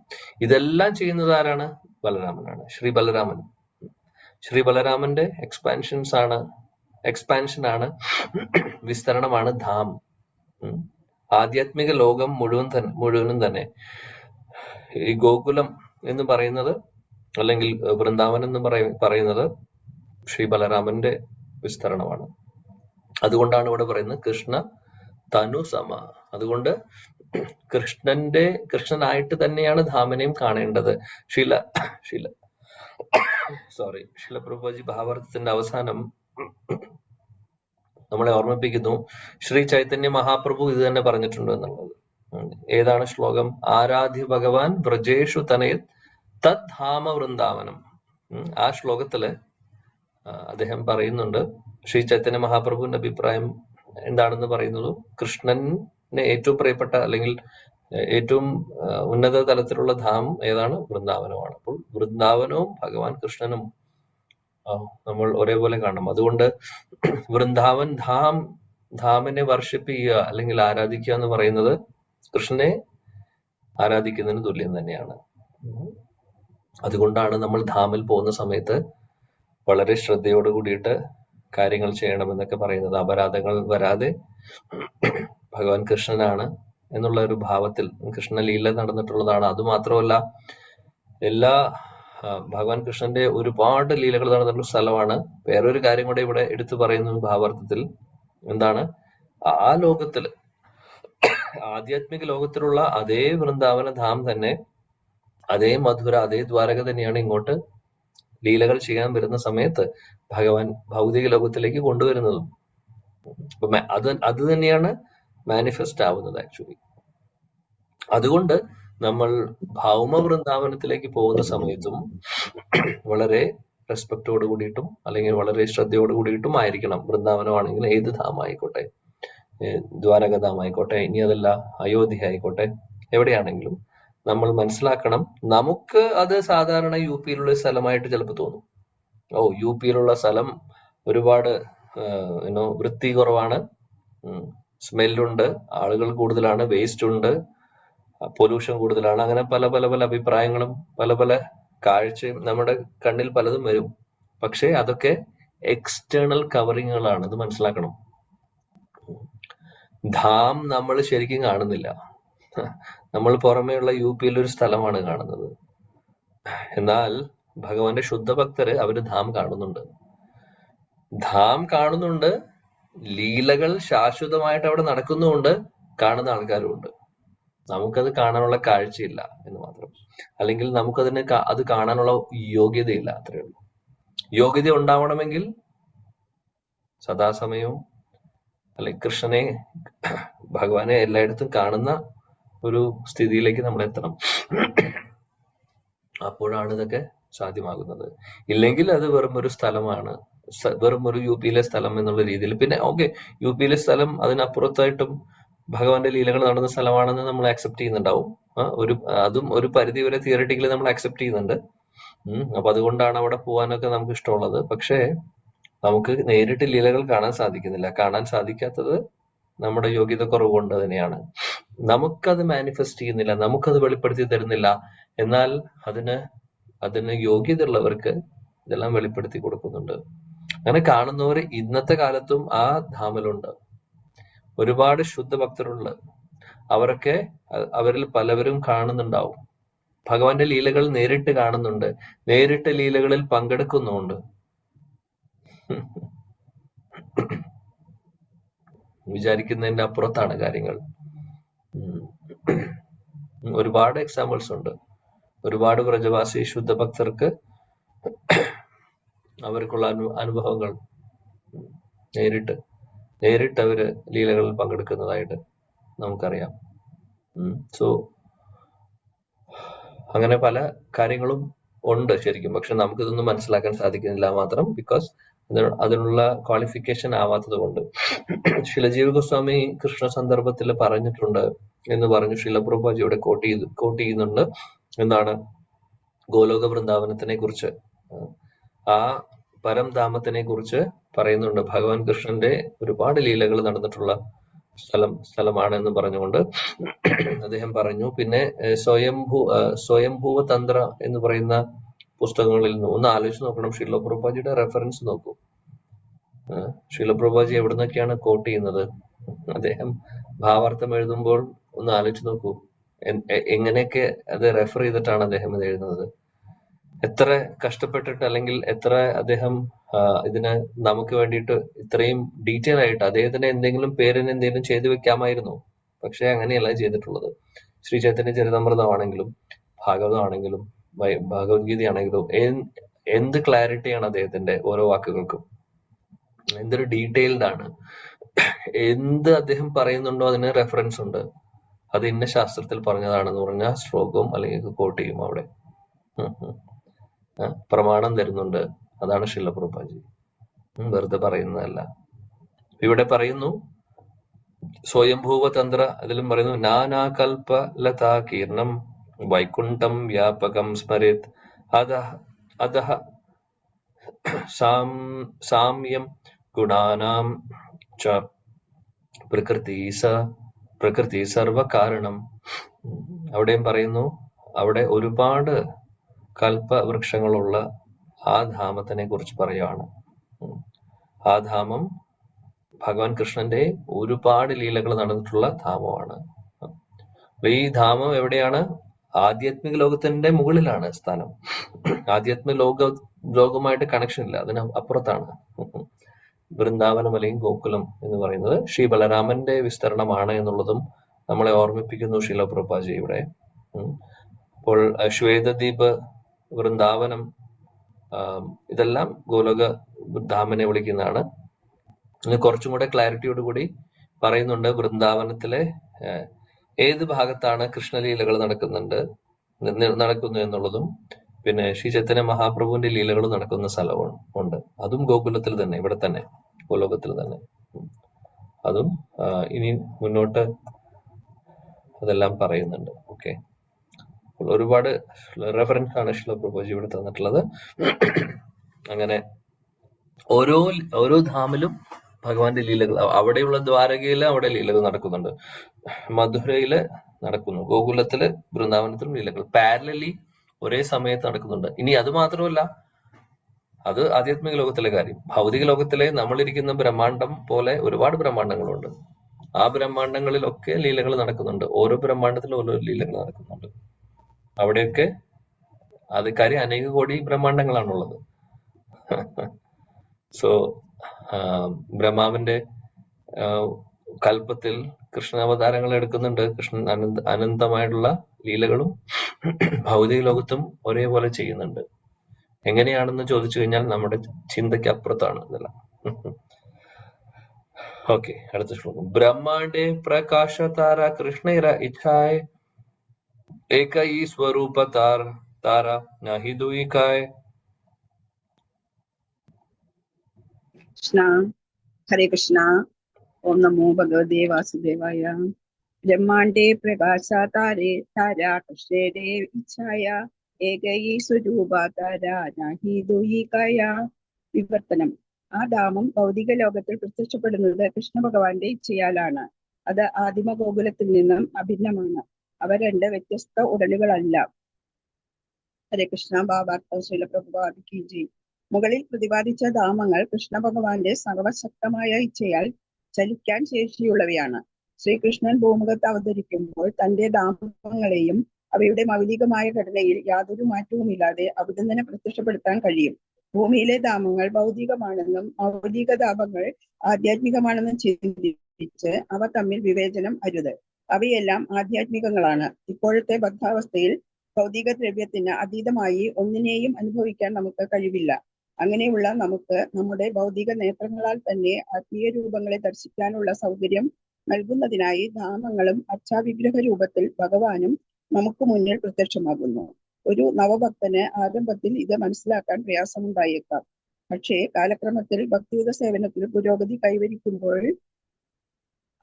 ഇതെല്ലാം ചെയ്യുന്നത് ആരാണ്? ബലരാമനാണ്, ശ്രീ ബലരാമന്റെ എക്സ്പാൻഷനാണ്, വിസ്തരണമാണ് ധാം. ആധ്യാത്മിക ലോകം മുഴുവനും തന്നെ ഈ ഗോകുലം എന്ന് പറയുന്നത്, അല്ലെങ്കിൽ വൃന്ദാവൻ എന്ന് പറയുന്നത് ശ്രീ ബലരാമന്റെ വിസ്തരണമാണ്. അതുകൊണ്ടാണ് ഇവിടെ പറയുന്നത് കൃഷ്ണ തനു സമ. അതുകൊണ്ട് കൃഷ്ണനായിട്ട് തന്നെയാണ് ധാമനെയും കാണേണ്ടത്. ശീല ശില പ്രഭുജി ഭാവാർത്ഥത്തിന്റെ അവസാനം നമ്മളെ ഓർമ്മിപ്പിക്കുന്നു ശ്രീ ചൈതന്യ മഹാപ്രഭു ഇത് തന്നെ പറഞ്ഞിട്ടുണ്ട് എന്നുള്ളത്. ഏതാണ് ശ്ലോകം? ആരാധ്യ ഭഗവാൻ വ്രജേഷു തനയത് തത് ധാമ വൃന്ദാവനം. ആ ശ്ലോകത്തില് അദ്ദേഹം പറയുന്നുണ്ട്, ശ്രീ ചൈതന്യ മഹാപ്രഭുവിന്റെ അഭിപ്രായം എന്താണെന്ന് പറയുന്നത്, കൃഷ്ണന് ഏറ്റവും പ്രിയപ്പെട്ട അല്ലെങ്കിൽ ഏറ്റവും ഉന്നത തലത്തിലുള്ള ധാമം ഏതാണ്? വൃന്ദാവനമാണ്. അപ്പോൾ വൃന്ദാവനവും ഭഗവാൻ കൃഷ്ണനും നമ്മൾ ഒരേപോലെ കാണണം. അതുകൊണ്ട് വൃന്ദാവൻ ധാമിനെ വർഷിപ്പ് ചെയ്യുക അല്ലെങ്കിൽ ആരാധിക്കുക എന്ന് പറയുന്നത് കൃഷ്ണനെ ആരാധിക്കുന്നതിന് തുല്യം തന്നെയാണ്. അതുകൊണ്ടാണ് നമ്മൾ ധാമിൽ പോകുന്ന സമയത്ത് വളരെ ശ്രദ്ധയോട് കൂടിയിട്ട് കാര്യങ്ങൾ ചെയ്യണമെന്നൊക്കെ പറയുന്നത്. അപരാധങ്ങൾ വരാതെ ഭഗവാൻ കൃഷ്ണനാണ് എന്നുള്ള ഒരു ഭാവത്തിൽ കൃഷ്ണലീല നടന്നിട്ടുള്ളതാണ്. അതുമാത്രമല്ല, ഭഗവാൻ കൃഷ്ണന്റെ ഒരുപാട് ലീലകൾ നടന്നിട്ടുള്ള സ്ഥലമാണ്. വേറൊരു കാര്യം കൂടെ ഇവിടെ എടുത്തു പറയുന്നു ഭാവാർത്ഥത്തിൽ. എന്താണ്? ആ ലോകത്തില്, ആധ്യാത്മിക ലോകത്തിലുള്ള അതേ വൃന്ദാവന ധാം തന്നെ, അതേ മധുര, അതേ ദ്വാരക തന്നെയാണ് ഇങ്ങോട്ട് ലീലകൾ ചെയ്യാൻ വരുന്ന സമയത്ത് ഭഗവാൻ ഭൗതിക ലോകത്തിലേക്ക് കൊണ്ടുവരുന്നതും. അത് തന്നെയാണ് മാനിഫെസ്റ്റ് ആവുന്നത് ആക്ച്വലി. അതുകൊണ്ട് നമ്മൾ ഭൗമ വൃന്ദാവനത്തിലേക്ക് പോകുന്ന സമയത്തും വളരെ റെസ്പെക്റ്റോട് കൂടിയിട്ടും അല്ലെങ്കിൽ വളരെ ശ്രദ്ധയോട് കൂടിയിട്ടും ആയിരിക്കണം. വൃന്ദാവനമാണെങ്കിൽ ഏത് ധാമായിക്കോട്ടെ, ദ്വാരകധാമായിക്കോട്ടെ, ഇനി അതല്ല അയോധ്യ ആയിക്കോട്ടെ, എവിടെയാണെങ്കിലും നമ്മൾ മനസ്സിലാക്കണം, നമുക്ക് അത് സാധാരണ യു പിയിലുള്ള സ്ഥലമായിട്ട് ചിലപ്പോൾ തോന്നും. യു പിയിലുള്ള സ്ഥലം ഒരുപാട് വൃത്തി കുറവാണ്, സ്മെല്ലുണ്ട്, ആളുകൾ കൂടുതലാണ്, വേസ്റ്റ് ഉണ്ട്, പൊല്യൂഷൻ കൂടുതലാണ്, അങ്ങനെ പല പല പല അഭിപ്രായങ്ങളും പല പല കാഴ്ചയും നമ്മുടെ കണ്ണിൽ പലതും വരും. പക്ഷെ അതൊക്കെ എക്സ്റ്റേണൽ കവറിങ്ങുകളാണ്, ഇത് മനസ്സിലാക്കണം. ധാം നമ്മൾ ശരിക്കും കാണുന്നില്ല. നമ്മൾ പുറമേയുള്ള യു പിയിലെ ഒരു സ്ഥലമാണ് കാണുന്നത്. എന്നാൽ ഭഗവാന്റെ ശുദ്ധഭക്തര് അവര് ധാം കാണുന്നുണ്ട്. ലീലകൾ ശാശ്വതമായിട്ട് അവിടെ നടക്കുന്നുമുണ്ട്, കാണുന്ന ആൾക്കാരുമുണ്ട്. നമുക്കത് കാണാനുള്ള കാഴ്ചയില്ല എന്ന് മാത്രം, അല്ലെങ്കിൽ അത് കാണാനുള്ള യോഗ്യതയില്ല, അത്രയേ ഉള്ളൂ. യോഗ്യത ഉണ്ടാവണമെങ്കിൽ സദാസമയവും അല്ലെങ്കിൽ കൃഷ്ണനെ, ഭഗവാനെ എല്ലായിടത്തും കാണുന്ന ഒരു സ്ഥിതിയിലേക്ക് നമ്മൾ എത്തണം. അപ്പോഴാണ് ഇതൊക്കെ സാധ്യമാകുന്നത്. ഇല്ലെങ്കിൽ അത് വെറും ഒരു സ്ഥലമാണ്, വെറും ഒരു യു പിയിലെ സ്ഥലം എന്നുള്ള രീതിയിൽ. പിന്നെ യു പിയിലെ സ്ഥലം അതിനപ്പുറത്തായിട്ടും ഭഗവാന്റെ ലീലകൾ നടന്ന സ്ഥലമാണെന്ന് നമ്മൾ ആക്സെപ്റ്റ് ചെയ്യുന്നുണ്ടാവും. അതും ഒരു പരിധി വരെ തിയറിറ്റിക്കലി നമ്മൾ ആക്സെപ്റ്റ് ചെയ്യുന്നുണ്ട്. അപ്പൊ അതുകൊണ്ടാണ് അവിടെ പോകാനൊക്കെ നമുക്ക് ഇഷ്ടമുള്ളത്. പക്ഷേ നമുക്ക് നേരിട്ട് ലീലകൾ കാണാൻ സാധിക്കുന്നില്ല. കാണാൻ സാധിക്കാത്തത് നമ്മുടെ യോഗ്യത കുറവ് കൊണ്ട് തന്നെയാണ്. നമുക്കത് മാനിഫെസ്റ്റ് ചെയ്യുന്നില്ല, നമുക്കത് വെളിപ്പെടുത്തി തരുന്നില്ല. എന്നാൽ അതിന് യോഗ്യത ഉള്ളവർക്ക് ഇതെല്ലാം വെളിപ്പെടുത്തി കൊടുക്കുന്നുണ്ട്. അങ്ങനെ കാണുന്നവർ ഇന്നത്തെ കാലത്തും ആ ധാമിലുണ്ട്. ഒരുപാട് ശുദ്ധ ഭക്തരുണ്ട്. അവരിൽ പലവരും കാണുന്നുണ്ടാവും. ഭഗവാന്റെ ലീലകൾ നേരിട്ട് കാണുന്നുണ്ട്, നേരിട്ട് ലീലകളിൽ പങ്കെടുക്കുന്നുമുണ്ട്. വിചാരിക്കുന്നതിന്റെ അപ്പുറത്താണ് കാര്യങ്ങൾ. ഒരുപാട് എക്സാമ്പിൾസ് ഉണ്ട്. ഒരുപാട് വ്രജവാസി ശുദ്ധ ഭക്തർക്ക് അവർക്കുള്ള അനുഭവങ്ങൾ നേരിട്ട് അവര് ലീലകളിൽ പങ്കെടുക്കുന്നതായിട്ട് നമുക്കറിയാം. സോ അങ്ങനെ പല കാര്യങ്ങളും ഉണ്ട് ശരിക്കും. പക്ഷെ നമുക്കിതൊന്നും മനസ്സിലാക്കാൻ സാധിക്കുന്നില്ല മാത്രം, ബിക്കോസ് അതിനുള്ള ക്വാളിഫിക്കേഷൻ ആവാത്തത് കൊണ്ട്. ശിലജീവ ഗോസ്വാമി കൃഷ്ണ സന്ദർഭത്തിൽ പറഞ്ഞിട്ടുണ്ട് എന്ന് പറഞ്ഞു ശീല പ്രഭുപാജിയുടെ കോട്ട് ചെയ്യുന്നുണ്ട്. എന്താണ്? ഗോലോക വൃന്ദാവനത്തിനെ കുറിച്ച്, ആ പരംധാമത്തിനെ കുറിച്ച് പറയുന്നുണ്ട്. ഭഗവാൻ കൃഷ്ണന്റെ ഒരുപാട് ലീലകൾ നടന്നിട്ടുള്ള സ്ഥലമാണ് എന്ന് പറഞ്ഞുകൊണ്ട് അദ്ദേഹം പറഞ്ഞു. പിന്നെ സ്വയംഭൂവ തന്ത്ര എന്ന് പറയുന്ന പുസ്തകങ്ങളിൽ നിന്ന് ഒന്ന് ആലോചിച്ച് നോക്കണം. ശീല പ്രഭുപാജിയുടെ റെഫറൻസ് നോക്കൂ. ശീല പ്രഭുപാജി എവിടെ നിന്നൊക്കെയാണ് കോട്ട് ചെയ്യുന്നത്? അദ്ദേഹം ഭാവാർത്ഥം എഴുതുമ്പോൾ ഒന്ന് ആലോചിച്ച് നോക്കൂ, എങ്ങനെയൊക്കെ അത് റെഫർ ചെയ്തിട്ടാണ് അദ്ദേഹം ഇത് എഴുതുന്നത്. എത്ര കഷ്ടപ്പെട്ടിട്ട്, അല്ലെങ്കിൽ എത്ര അദ്ദേഹം ഇതിന് നമുക്ക് വേണ്ടിയിട്ട് ഇത്രയും ഡീറ്റെയിൽ ആയിട്ട് അദ്ദേഹത്തിന് എന്തെങ്കിലും ചെയ്തു വെക്കാമായിരുന്നു. പക്ഷെ അങ്ങനെയല്ല ചെയ്തിട്ടുള്ളത്. ശ്രീ ചൈതന്യ ചരിതാമൃതമാണെങ്കിലും ഭാഗവതമാണെങ്കിലും ഭഗവത്ഗീതയാണെങ്കിലും എന്ത് ക്ലാരിറ്റിയാണ് അദ്ദേഹത്തിന്റെ ഓരോ വാക്കുകൾക്കും, എന്തൊരു ഡീറ്റെയിൽഡ് ആണ്. എന്ത് അദ്ദേഹം പറയുന്നുണ്ടോ അതിന് റെഫറൻസ് ഉണ്ട്. അത് ഇന്ന ശാസ്ത്രത്തിൽ പറഞ്ഞതാണെന്ന് പറഞ്ഞാൽ ശ്ലോകവും അല്ലെങ്കിൽ കോട്ട് ചെയ്യും അവിടെ. പ്രമാണം തരുന്നുണ്ട്. അതാണ് ശില പ്രഭുപാദി, വെറുതെ പറയുന്നതല്ല. ഇവിടെ പറയുന്നു സ്വയംഭൂവ തന്ത്ര, അതിലും പറയുന്നു നാനാകൽപ ലതാകീർണം വൈകുണ്ഠം വ്യാപകം സ്മരേത് അധഃ സാമ്യം ഗുണാനാം ച പ്രകൃതി സർവകാരണം. അവിടെയും പറയുന്നു, അവിടെ ഒരുപാട് കൽപ്പവൃക്ഷങ്ങളുള്ള ആ ധാമത്തിനെ കുറിച്ച് പറയുകയാണ്. ആ ധാമം ഭഗവാൻ കൃഷ്ണന്റെ ഒരുപാട് ലീലകൾ നടന്നിട്ടുള്ള ധാമമാണ്. ഈ ധാമം എവിടെയാണ്? ആധ്യാത്മിക ലോകത്തിന്റെ മുകളിലാണ് സ്ഥാനം. ആധ്യാത്മിക ലോകവുമായിട്ട് കണക്ഷൻ ഇല്ല, അതിന് അപ്പുറത്താണ്. വൃന്ദാവനം അല്ലെങ്കിൽ ഗോകുലം എന്ന് പറയുന്നത് ശ്രീ ബലരാമന്റെ വിസ്തരണമാണ് എന്നുള്ളതും നമ്മളെ ഓർമ്മിപ്പിക്കുന്നു ശീല പ്രഭുപാദി ഇവിടെ. അപ്പോൾ ശ്വേതദ്വീപ്, വൃന്ദാവനം, ഇതെല്ലാം ഗോലോക ധാമനെ വിളിക്കുന്നതാണ്. ഇത് കുറച്ചും കൂടെ ക്ലാരിറ്റിയോട് കൂടി പറയുന്നുണ്ട്. വൃന്ദാവനത്തിലെ ഏത് ഭാഗത്താണ് കൃഷ്ണലീലകൾ നടക്കുന്നു എന്നുള്ളതും, പിന്നെ ശ്രീ ചൈതന്യ മഹാപ്രഭുവിന്റെ ലീലകൾ നടക്കുന്ന സ്ഥലവും ഉണ്ട്. അതും ഗോകുലത്തിൽ തന്നെ, ഇവിടെ തന്നെ ഗോലോകത്തിൽ തന്നെ. അതും ഇനി മുന്നോട്ട് അതെല്ലാം പറയുന്നുണ്ട്. ഓക്കെ, ഒരുപാട് റെഫറൻസ് ആണ് ശില പ്രഭുജി ഇവിടെ തന്നിട്ടുള്ളത്. അങ്ങനെ ഓരോ ധാമിലും ഭഗവാന്റെ ലീലകൾ, അവിടെയുള്ള ദ്വാരകയില് അവിടെ ലീലകൾ നടക്കുന്നുണ്ട്, മധുരയില് നടക്കുന്നു, ഗോകുലത്തില് വൃന്ദാവനത്തിലും ലീലകൾ പാരലലി ഒരേ സമയത്ത് നടക്കുന്നുണ്ട്. ഇനി അത് മാത്രമല്ല, അത് ആധ്യാത്മിക ലോകത്തിലെ കാര്യം. ഭൗതിക ലോകത്തിലെ നമ്മളിരിക്കുന്ന ബ്രഹ്മാണ്ടം പോലെ ഒരുപാട് ബ്രഹ്മാണ്ടങ്ങളുണ്ട്. ആ ബ്രഹ്മാണ്ടങ്ങളിലൊക്കെ ലീലകൾ നടക്കുന്നുണ്ട്. ഓരോ ബ്രഹ്മാണ്ടത്തിലും ഓരോ ലീലകൾ നടക്കുന്നുണ്ട്. അവിടെയൊക്കെ അത് കാര്യം അനേക കോടി ബ്രഹ്മാണ്ടങ്ങളാണുള്ളത്. സോ ബ്രഹ്മാവിന്റെ കൽപ്പത്തിൽ കൃഷ്ണാവതാരങ്ങൾ എടുക്കുന്നുണ്ട്. കൃഷ്ണൻ അനന്തമായിട്ടുള്ള ലീലകളും ഭൗതിക ലോകത്തും ഒരേപോലെ ചെയ്യുന്നുണ്ട്. എങ്ങനെയാണെന്ന് ചോദിച്ചു കഴിഞ്ഞാൽ നമ്മുടെ ചിന്തയ്ക്ക് അപ്പുറത്താണ് ഇതെല്ലാം. ഓക്കെ, അടുത്ത ശ്ലോകം. ബ്രഹ്മാണ്ഡേ പ്രകാശ താര കൃഷ്ണൈര ഇച്ഛായ ഏക ഈ സ്വരൂപ താര നഹി ദുയികായ. കൃഷ്ണ ഹരേ കൃഷ്ണ. ഓം നമോ ഭഗവതേ വാസുദേവായ. ബ്രഹ്മാണ്ഡേ പ്രകാശ താരേ താര കൃഷ്ണേരേ ഇച്ഛായ ഏകൈ സ്വരൂപ താര നഹി ദുയികായ. വിവർത്തനം. ആ ധാമം ഭൗതിക ലോകത്തിൽ പ്രത്യക്ഷപ്പെടുന്നത് കൃഷ്ണ ഭഗവാന്റെ ഇച്ഛയാലാണ്. അത് ആദിമ ഗോകുലത്തിൽ നിന്നും അഭിന്നമാണ്. അവ രണ്ട് വ്യത്യസ്ത ഉടലുകളല്ല. ഹരേ കൃഷ്ണ. ഭാവാർത്ഥം ശ്രീല പ്രഭുപാദ് കി ജയ്. മുകളിൽ പ്രതിപാദിച്ച ധാമങ്ങൾ കൃഷ്ണ ഭഗവാന്റെ സർവശക്തമായ ഇച്ഛയാൽ ചലിക്കാൻ ശേഷിയുള്ളവയാണ്. ശ്രീകൃഷ്ണൻ ഭൂമുഖത്ത് അവതരിക്കുമ്പോൾ തന്റെ ധാമങ്ങളെയും അവയുടെ മൗലികമായ ഘടനയിൽ യാതൊരു മാറ്റവുമില്ലാതെ അഭിനന്ദനം പ്രത്യക്ഷപ്പെടുത്താൻ കഴിയും. ഭൂമിയിലെ ധാമങ്ങൾ ഭൗതികമാണെന്നും മൗലിക ധാമങ്ങൾ ആധ്യാത്മികമാണെന്നും ചിന്തിച്ച് അവ തമ്മിൽ വിവേചനം അരുത്. അവയെല്ലാം ആധ്യാത്മികങ്ങളാണ്. ഇപ്പോഴത്തെ ബദ്ധാവസ്ഥയിൽ ഭൗതിക ദ്രവ്യത്തിന് അതീതമായി ഒന്നിനെയും അനുഭവിക്കാൻ നമുക്ക് കഴിവില്ല. അങ്ങനെയുള്ള നമുക്ക് നമ്മുടെ ഭൗതിക നേത്രങ്ങളാൽ തന്നെ ആത്മീയ രൂപങ്ങളെ ദർശിക്കാനുള്ള സൗകര്യം നൽകുന്നതിനായി ധാമങ്ങളും അച്ഛാവിഗ്രഹ രൂപത്തിൽ ഭഗവാനും നമുക്ക് മുന്നിൽ പ്രത്യക്ഷമാകുന്നു. ഒരു നവഭക്തന് ആരംഭത്തിൽ ഇത് മനസ്സിലാക്കാൻ പ്രയാസമുണ്ടായേക്കാം. പക്ഷേ കാലക്രമത്തിൽ ഭക്തിയുത സേവനത്തിൽ പുരോഗതി കൈവരിക്കുമ്പോൾ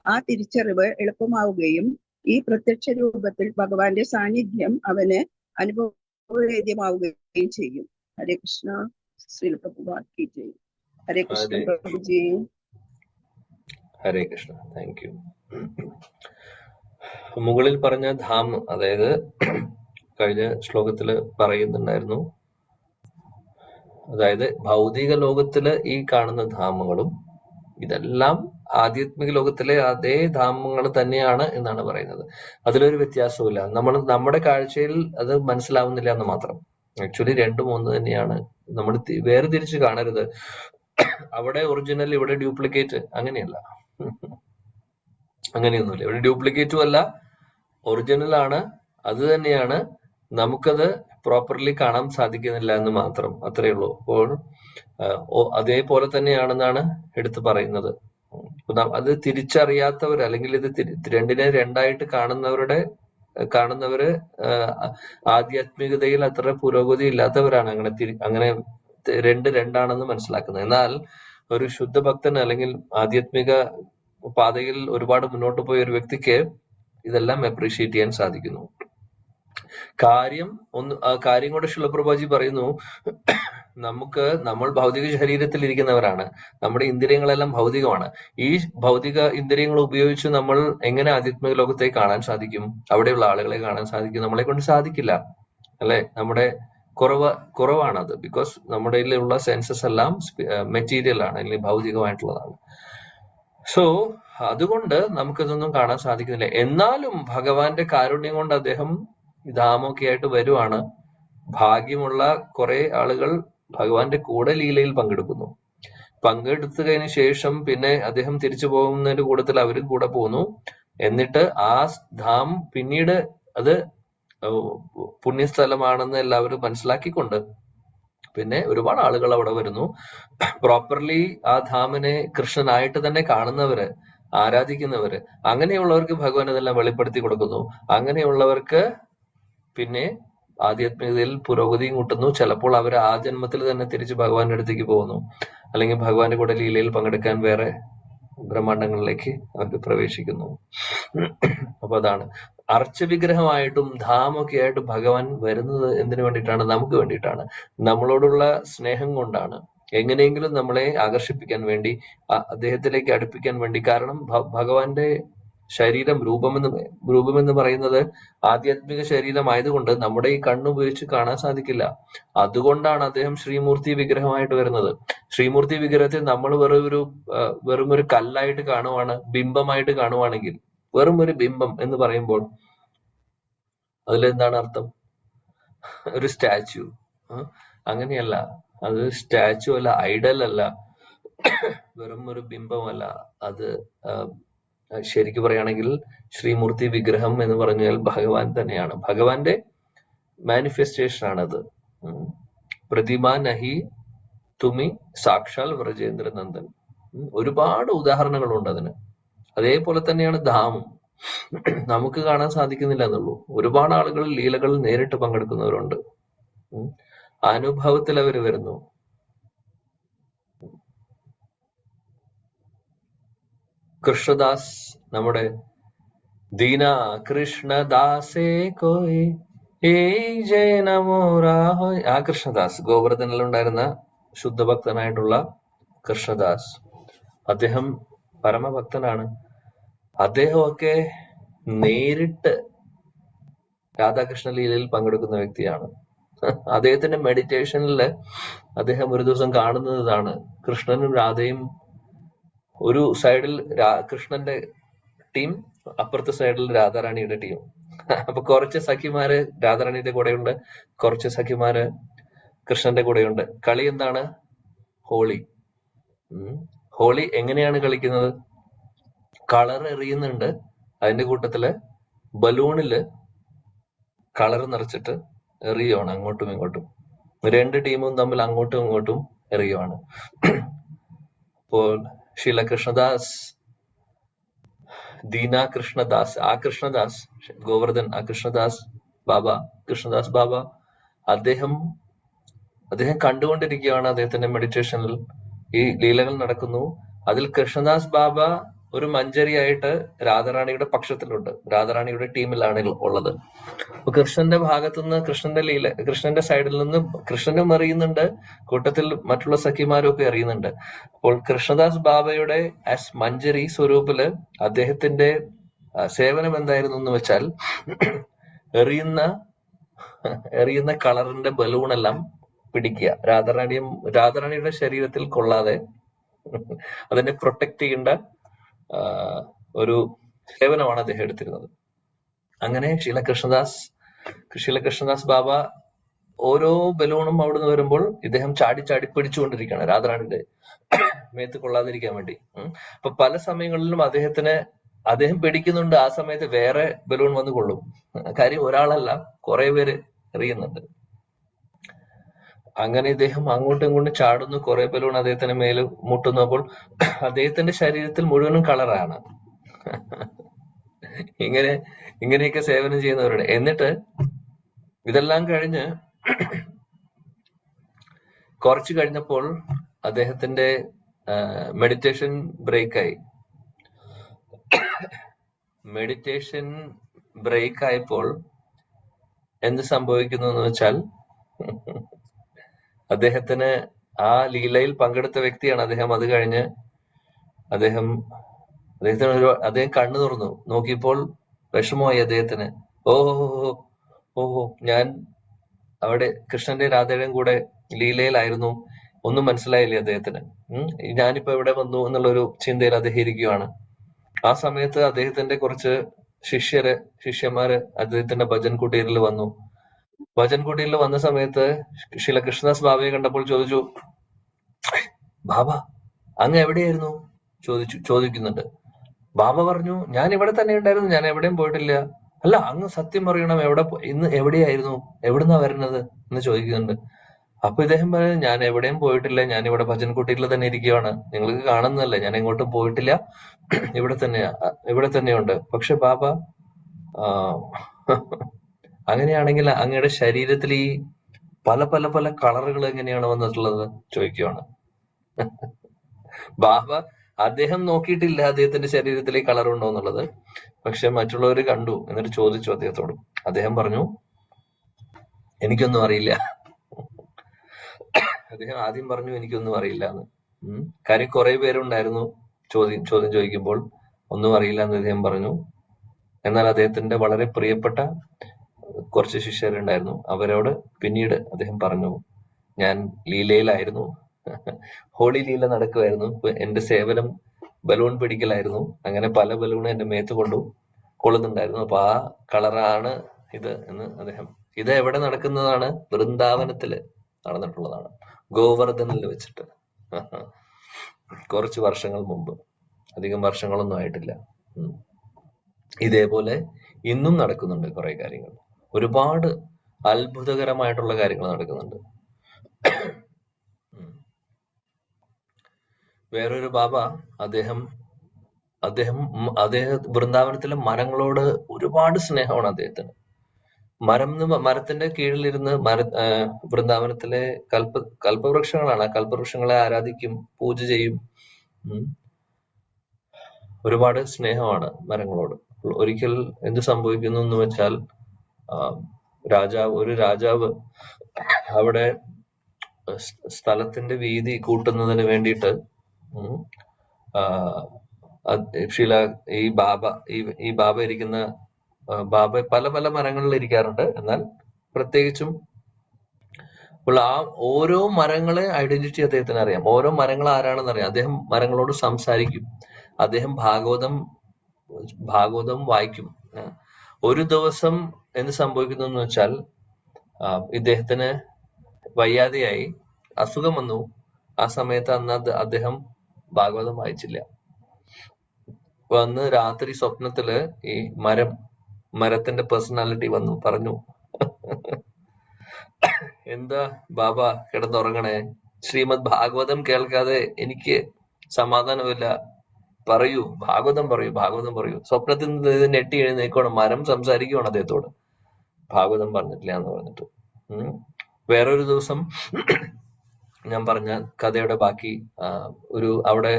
ആ തിരിച്ചറിവ് എളുപ്പമാവുകയും ഈ പ്രത്യക്ഷ രൂപത്തിൽ ഭഗവാന്റെ സാന്നിധ്യം അവന് അനുഭവവേദ്യമാവുകയും ചെയ്യും. ഹരേ കൃഷ്ണ. ശ്രീല പ്രഭുപാദ് കി ജയ്. ഹരേ കൃഷ്ണ പ്രഭുജി. ഹരേ കൃഷ്ണ. Thank you. മുകളിൽ പറഞ്ഞ ധാം, അതായത് കഴിഞ്ഞ ശ്ലോകത്തില് പറയുന്നുണ്ടായിരുന്നു, അതായത് ഭൗതിക ലോകത്തില് ഈ കാണുന്ന ധാമങ്ങളും ഇതെല്ലാം ആധ്യാത്മിക ലോകത്തിലെ അതേ ധാമങ്ങൾ തന്നെയാണ് എന്നാണ് പറയുന്നത്. അതിലൊരു വ്യത്യാസവുമില്ല. നമ്മുടെ കാഴ്ചയിൽ അത് മനസ്സിലാവുന്നില്ല എന്ന് മാത്രം. ആക്ച്വലി രണ്ടും ഒന്ന് തന്നെയാണ്. നമ്മൾ വേർതിരിച്ച് കാണരുത്. അവിടെ ഒറിജിനൽ, ഇവിടെ ഡ്യൂപ്ലിക്കേറ്റ്, അങ്ങനെയല്ല. അങ്ങനെയൊന്നുമില്ല. ഇവിടെ ഡ്യൂപ്ലിക്കേറ്റും അല്ല, ഒറിജിനൽ ആണ്. അത് തന്നെയാണ്. നമുക്കത് പ്രോപ്പർലി കാണാൻ സാധിക്കുന്നില്ല എന്ന് മാത്രം, അത്രയേ ഉള്ളൂ. അപ്പോൾ അതേപോലെ തന്നെയാണെന്നാണ് എടുത്തു പറയുന്നത്. അത് തിരിച്ചറിയാത്തവർ, അല്ലെങ്കിൽ ഇത് രണ്ടിനെ രണ്ടായിട്ട് കാണുന്നവര് ആധ്യാത്മികതയിൽ അത്ര പുരോഗതി ഇല്ലാത്തവരാണ് അങ്ങനെ രണ്ടാണെന്ന് മനസ്സിലാക്കുന്നത്. എന്നാൽ ഒരു ശുദ്ധഭക്തൻ അല്ലെങ്കിൽ ആധ്യാത്മിക പാതയിൽ ഒരുപാട് മുന്നോട്ട് പോയ ഒരു വ്യക്തിക്ക് ഇതെല്ലാം അപ്രീഷിയേറ്റ് ചെയ്യാൻ സാധിക്കുന്നു. കാര്യം കൊണ്ട് ശിലപ്രഭാജി പറയുന്നു, നമ്മൾ ഭൗതിക ശരീരത്തിൽ ഇരിക്കുന്നവരാണ്, നമ്മുടെ ഇന്ദ്രിയങ്ങളെല്ലാം ഭൗതികമാണ്. ഈ ഭൗതിക ഇന്ദ്രിയങ്ങൾ ഉപയോഗിച്ച് നമ്മൾ എങ്ങനെ ആധ്യാത്മിക ലോകത്തെ കാണാൻ സാധിക്കും? അവിടെയുള്ള ആളുകളെ കാണാൻ സാധിക്കും? നമ്മളെ കൊണ്ട് സാധിക്കില്ല, അല്ലെ? നമ്മുടെ കുറവാണത്. ബിക്കോസ് നമ്മുടെ ഉള്ള സെൻസസ് എല്ലാം മെറ്റീരിയൽ ആണ്, അല്ലെങ്കിൽ ഭൗതികമായിട്ടുള്ളതാണ്. സോ അതുകൊണ്ട് നമുക്കിതൊന്നും കാണാൻ സാധിക്കുന്നില്ല. എന്നാലും ഭഗവാന്റെ കാരുണ്യം കൊണ്ട് അദ്ദേഹം ധാമൊക്കെ ആയിട്ട് വരുവാണ്. ഭാഗ്യമുള്ള കുറെ ആളുകൾ ഭഗവാന്റെ കൂടെ ലീലയിൽ പങ്കെടുക്കുന്നു. പങ്കെടുത്തു കഴിഞ്ഞ ശേഷം പിന്നെ അദ്ദേഹം തിരിച്ചു പോകുന്നതിന്റെ കൂട്ടത്തിൽ അവരും കൂടെ പോകുന്നു. എന്നിട്ട് ആ ധാം പിന്നീട് അത് പുണ്യസ്ഥലമാണെന്ന് എല്ലാവരും മനസ്സിലാക്കിക്കൊണ്ട് പിന്നെ ഒരുപാട് ആളുകൾ അവിടെ വരുന്നു. പ്രോപ്പർലി ആ ധാമിനെ കൃഷ്ണനായിട്ട് തന്നെ കാണുന്നവര്, ആരാധിക്കുന്നവര്, അങ്ങനെയുള്ളവർക്ക് ഭഗവാൻ ഇതെല്ലാം വെളിപ്പെടുത്തി കൊടുക്കുന്നു. അങ്ങനെയുള്ളവർക്ക് പിന്നെ ആധ്യാത്മികതയിൽ പുരോഗതിയും കൂട്ടുന്നു. ചിലപ്പോൾ അവർ ആ ജന്മത്തിൽ തന്നെ തിരിച്ച് ഭഗവാന്റെ അടുത്തേക്ക് പോകുന്നു, അല്ലെങ്കിൽ ഭഗവാന്റെ കൂടെ ലീലയിൽ പങ്കെടുക്കാൻ വേറെ ബ്രഹ്മാണ്ടങ്ങളിലേക്ക് അവർക്ക് പ്രവേശിക്കുന്നു. അപ്പൊ അതാണ് അർച്ചവിഗ്രഹമായിട്ടും ധാമൊക്കെ ആയിട്ട് ഭഗവാൻ വരുന്നത് എന്തിനു വേണ്ടിയിട്ടാണ്? നമുക്ക് വേണ്ടിയിട്ടാണ്, നമ്മളോടുള്ള സ്നേഹം കൊണ്ടാണ്. എങ്ങനെയെങ്കിലും നമ്മളെ ആകർഷിപ്പിക്കാൻ വേണ്ടി, അദ്ദേഹത്തിലേക്ക് അടുപ്പിക്കാൻ വേണ്ടി. കാരണം ഭഗവാന്റെ ശരീരം രൂപമെന്ന് പറയുന്നത് ആധ്യാത്മിക ശരീരമായതുകൊണ്ട് നമ്മുടെ ഈ കണ്ണുപയോഗിച്ച് കാണാൻ സാധിക്കില്ല. അതുകൊണ്ടാണ് അദ്ദേഹം ശ്രീമൂർത്തി വിഗ്രഹമായിട്ട് വരുന്നത്. ശ്രീമൂർത്തി വിഗ്രഹത്തെ നമ്മൾ വെറും ഒരു കല്ലായിട്ട് കാണുവാണ്, ബിംബമായിട്ട് കാണുവാണെങ്കിൽ, വെറും ഒരു ബിംബം എന്ന് പറയുമ്പോൾ അതിലെന്താണ് അർത്ഥം? ഒരു സ്റ്റാച്യു. അങ്ങനെയല്ല, അത് സ്റ്റാച്യു അല്ല, ഐഡൽ അല്ല, വെറും ഒരു ബിംബമല്ല. അത് ശരിക്കും പറയുകയാണെങ്കിൽ ശ്രീമൂർത്തി വിഗ്രഹം എന്ന് പറഞ്ഞാൽ ഭഗവാൻ തന്നെയാണ്, ഭഗവാന്റെ മാനിഫെസ്റ്റേഷൻ ആണത്. പ്രതിമ നഹി തുമി സാക്ഷാൽ വ്രജേന്ദ്ര നന്ദൻ. ഒരുപാട് ഉദാഹരണങ്ങളുണ്ട് അതിന്. അതേപോലെ തന്നെയാണ് ധാമം. നമുക്ക് കാണാൻ സാധിക്കുന്നില്ല എന്നുള്ളൂ. ഒരുപാട് ആളുകൾ ലീലകളിൽ നേരിട്ട് പങ്കെടുക്കുന്നവരുണ്ട്. അനുഭവത്തിൽ അവര് വരുന്നു. കൃഷ്ണദാസ്, നമ്മുടെ ദീന കൃഷ്ണദാസേ കോയ് ജയ നമോരാഹ, ആ കൃഷ്ണദാസ്, ഗോവർദ്ധനിലുണ്ടായിരുന്ന ശുദ്ധഭക്തനായിട്ടുള്ള കൃഷ്ണദാസ്, അദ്ദേഹം പരമഭക്തനാണ്. അദ്ദേഹമൊക്കെ നേരിട്ട് രാധാകൃഷ്ണ ലീലയിൽ പങ്കെടുക്കുന്ന വ്യക്തിയാണ്. അദ്ദേഹത്തിന്റെ മെഡിറ്റേഷനിൽ അദ്ദേഹം ഒരു ദിവസം കാണുന്നതാണ് കൃഷ്ണനും രാധയും ഒരു സൈഡിൽ കൃഷ്ണന്റെ ടീം, അപ്പുറത്തെ സൈഡിൽ രാധാറാണിയുടെ ടീം. അപ്പൊ കുറച്ച് സഖിമാര് രാധാറാണിയുടെ കൂടെയുണ്ട്, കുറച്ച് സഖിമാര് കൃഷ്ണന്റെ കൂടെയുണ്ട്. കളി എന്താണ്? ഹോളി. ഹോളി എങ്ങനെയാണ് കളിക്കുന്നത്? കളർ എറിയുന്നുണ്ട്, അതിന്റെ കൂട്ടത്തില് ബലൂണില് കളർ നിറച്ചിട്ട് എറിയുവാണ് അങ്ങോട്ടും ഇങ്ങോട്ടും. രണ്ട് ടീമും തമ്മിൽ അങ്ങോട്ടും ഇങ്ങോട്ടും എറിയുവാണ്. അപ്പോൾ ശീല കൃഷ്ണദാസ്, ദീന കൃഷ്ണദാസ്, ആ കൃഷ്ണദാസ് ഗോവർദ്ധൻ, ആ കൃഷ്ണദാസ് ബാബ അദ്ദേഹം കണ്ടുകൊണ്ടിരിക്കുകയാണ്. അദ്ദേഹത്തിന്റെ മെഡിറ്റേഷനിൽ ഈ ലീലകൾ നടക്കുന്നു. അതിൽ കൃഷ്ണദാസ് ബാബ ഒരു മഞ്ചരിയായിട്ട് രാധാറാണിയുടെ പക്ഷത്തിലുണ്ട്, രാധാറാണിയുടെ ടീമിലാണ് ഉള്ളത്. അപ്പൊ കൃഷ്ണന്റെ ഭാഗത്തുനിന്ന്, കൃഷ്ണന്റെ സൈഡിൽ നിന്ന് കൃഷ്ണനും എറിയുന്നുണ്ട്, കൂട്ടത്തിൽ മറ്റുള്ള സഖിമാരും ഒക്കെ എറിയുന്നുണ്ട്. അപ്പോൾ കൃഷ്ണദാസ് ബാബയുടെ ആസ് മഞ്ചരി സ്വരൂപില് അദ്ദേഹത്തിന്റെ സേവനം എന്തായിരുന്നു എന്ന് വെച്ചാൽ, എറിയുന്ന കളറിന്റെ ബലൂണെല്ലാം പിടിക്കുക, രാധാറാണിയുടെ ശരീരത്തിൽ കൊള്ളാതെ അതിനെ പ്രൊട്ടക്ട് ചെയ്യേണ്ട ഒരു സേവനമാണ് അദ്ദേഹം എടുത്തിരുന്നത്. അങ്ങനെ ശീല കൃഷ്ണദാസ് ബാബ ഓരോ ബലൂണും അവിടുന്ന് വരുമ്പോൾ ഇദ്ദേഹം ചാടി പിടിച്ചുകൊണ്ടിരിക്കുകയാണ് രാധാറാണിയുടെ മേത്ത് കൊള്ളാതിരിക്കാൻ വേണ്ടി. അപ്പൊ പല സമയങ്ങളിലും അദ്ദേഹം പിടിക്കുന്നുണ്ട്, ആ സമയത്ത് വേറെ ബലൂൺ വന്ന് കൊള്ളും. കാര്യം ഒരാളല്ല, കുറെ പേര് എറിയുന്നുണ്ട്. അങ്ങനെ ഇദ്ദേഹം അങ്ങോട്ടും ഇങ്ങോട്ടും ചാടുന്നു, കുറെ ബലൂൺ അദ്ദേഹത്തിന് മേല് മുട്ടുന്നു. അപ്പോൾ അദ്ദേഹത്തിന്റെ ശരീരത്തിൽ മുഴുവനും കളറാണ്. ഇങ്ങനെയൊക്കെ സേവനം ചെയ്യുന്നവരുടെ. എന്നിട്ട് ഇതെല്ലാം കഴിഞ്ഞ് കുറച്ചു കഴിഞ്ഞപ്പോൾ അദ്ദേഹത്തിന്റെ മെഡിറ്റേഷൻ ബ്രേക്കായി. മെഡിറ്റേഷൻ ബ്രേക്ക് ആയപ്പോൾ എന്ത് സംഭവിക്കുന്നു എന്ന് വെച്ചാൽ, അദ്ദേഹത്തിന് ആ ലീലയിൽ പങ്കെടുത്ത വ്യക്തിയാണ് അദ്ദേഹം. അത് കഴിഞ്ഞ് അദ്ദേഹം കണ്ണു തുറന്നു നോക്കിയപ്പോൾ വിഷമമായി അദ്ദേഹത്തിന്. ഓഹോ, ഞാൻ അവിടെ കൃഷ്ണന്റെ രാധയുടെയും കൂടെ ലീലയിലായിരുന്നു, ഒന്നും മനസ്സിലായില്ലേ അദ്ദേഹത്തിന്. ഞാനിപ്പോ എവിടെ വന്നു എന്നുള്ളൊരു ചിന്തയിൽ അദ്ദേഹം ഇരിക്കുകയാണ്. ആ സമയത്ത് അദ്ദേഹത്തിന്റെ കുറച്ച് ശിഷ്യന്മാര് അദ്ദേഹത്തിന്റെ ഭജൻ കുടീരിൽ വന്നു. ഭജൻ കുടീരിൽ വന്ന സമയത്ത് ശ്രീല കൃഷ്ണദാസ് ബാബയെ കണ്ടപ്പോൾ ചോദിച്ചു, ബാബ അങ്ങ് എവിടെയായിരുന്നു ചോദിക്കുന്നുണ്ട്. ബാബ പറഞ്ഞു, ഞാൻ ഇവിടെ തന്നെ ഉണ്ടായിരുന്നു, ഞാൻ എവിടെയും പോയിട്ടില്ല. അല്ല, അങ്ങ് സത്യം പറയണം, ഇന്ന് എവിടെയായിരുന്നു, എവിടുന്നാ വരുന്നത് എന്ന് ചോദിക്കുന്നുണ്ട്. അപ്പൊ ഇദ്ദേഹം പറഞ്ഞു, ഞാൻ എവിടെയും പോയിട്ടില്ല, ഞാൻ ഇവിടെ ഭജൻ കുടീരിൽ തന്നെ ഇരിക്കുകയാണ്, നിങ്ങൾക്ക് കാണുന്നതല്ലേ, ഞാൻ എങ്ങോട്ടും പോയിട്ടില്ല, ഇവിടെ തന്നെയുണ്ട്. പക്ഷെ ബാബ, അങ്ങനെയാണെങ്കിൽ അങ്ങയുടെ ശരീരത്തിൽ ഈ പല പല പല കളറുകൾ എങ്ങനെയാണ് വന്നിട്ടുള്ളത് ചോദിക്കുകയാണ്. ബാബ അദ്ദേഹം നോക്കിയിട്ടില്ല അദ്ദേഹത്തിന്റെ ശരീരത്തിൽ ഈ കളർ ഉണ്ടോ എന്നുള്ളത്. പക്ഷെ മറ്റുള്ളവർ കണ്ടു. എന്നിട്ട് ചോദിച്ചു അദ്ദേഹത്തോട്. അദ്ദേഹം പറഞ്ഞു, എനിക്കൊന്നും അറിയില്ല. അദ്ദേഹം ആദ്യം പറഞ്ഞു എനിക്കൊന്നും അറിയില്ല എന്ന്. കാര്യം കുറെ പേരുണ്ടായിരുന്നു ചോദ്യം ചോദിക്കുമ്പോൾ. ഒന്നും അറിയില്ല എന്ന് അദ്ദേഹം പറഞ്ഞു. എന്നാൽ അദ്ദേഹത്തിന്റെ വളരെ പ്രിയപ്പെട്ട കുറച്ച് ശിഷ്യരുണ്ടായിരുന്നു. അവരോട് പിന്നീട് അദ്ദേഹം പറഞ്ഞു, ഞാൻ ലീലയിലായിരുന്നു, ഹോളി ലീല നടക്കുമായിരുന്നു, എന്റെ സേവനം ബലൂൺ പിടിക്കലായിരുന്നു. അങ്ങനെ പല ബലൂൺ എന്റെ മേത്ത് കൊള്ളുന്നുണ്ടായിരുന്നു. അപ്പൊ ആ കളറാണ് ഇത് എന്ന് അദ്ദേഹം. ഇത് എവിടെ നടക്കുന്നതാണ്? വൃന്ദാവനത്തില് നടന്നിട്ടുള്ളതാണ്, ഗോവർദ്ധനിൽ വെച്ചിട്ട്, കുറച്ച് വർഷങ്ങൾ മുമ്പ്. അധികം വർഷങ്ങളൊന്നും ആയിട്ടില്ല. ഇതേപോലെ ഇന്നും നടക്കുന്നുണ്ട് കുറെ കാര്യങ്ങൾ. ഒരുപാട് അത്ഭുതകരമായിട്ടുള്ള കാര്യങ്ങൾ നടക്കുന്നുണ്ട്. വേറൊരു ബാബ, അദ്ദേഹം വൃന്ദാവനത്തിലെ മരങ്ങളോട് ഒരുപാട് സ്നേഹമാണ് അദ്ദേഹത്തിന്. മരത്തിന്റെ കീഴിലിരുന്ന് വൃന്ദാവനത്തിലെ കൽപ്പവൃക്ഷങ്ങളാണ്. ആ കൽപ്പവൃക്ഷങ്ങളെ ആരാധിക്കും, പൂജ ചെയ്യും. ഒരുപാട് സ്നേഹമാണ് മരങ്ങളോട്. ഒരിക്കൽ എന്ത് സംഭവിക്കുന്നു എന്ന് വെച്ചാൽ, ഒരു രാജാവ് അവിടെ സ്ഥലത്തിന്റെ വീതി കൂട്ടുന്നതിന് വേണ്ടിയിട്ട് ഈ ബാബ ഇരിക്കുന്ന ബാബ പല പല മരങ്ങളിൽ ഇരിക്കാറുണ്ട്. എന്നാൽ പ്രത്യേകിച്ചും ആ ഓരോ മരങ്ങളെ ഐഡന്റിറ്റി അദ്ദേഹത്തിന് അറിയാം. ഓരോ മരങ്ങൾ ആരാണെന്ന് അറിയാം. അദ്ദേഹം മരങ്ങളോട് സംസാരിക്കും. അദ്ദേഹം ഭാഗവതം വായിക്കും. ഒരു ദിവസം എന്ത് സംഭവിക്കുന്നു എന്ന് വെച്ചാൽ, ഇദ്ദേഹത്തിന് വയ്യാതെയായി, അസുഖം വന്നു. ആ സമയത്ത് അദ്ദേഹം ഭാഗവതം വായിച്ചില്ല. വന്ന് രാത്രി സ്വപ്നത്തില് ഈ മരത്തിന്റെ പേഴ്സണാലിറ്റി വന്നു പറഞ്ഞു, എന്താ ബാബ കിടന്നുറങ്ങണേ, ശ്രീമദ് ഭാഗവതം കേൾക്കാതെ എനിക്ക് സമാധാനമില്ല, പറയൂ, ഭാഗവതം പറയൂ. സ്വപ്നത്തിൽ നിന്ന് ഞെട്ടി എഴുന്നേക്കണം. മരം സംസാരിക്കുകയാണ് അദ്ദേഹത്തോട്, ഭാഗവതം പറഞ്ഞിട്ടില്ല എന്ന് പറഞ്ഞിട്ട്. വേറൊരു ദിവസം ഞാൻ പറഞ്ഞ കഥയുടെ ബാക്കി, അവിടെ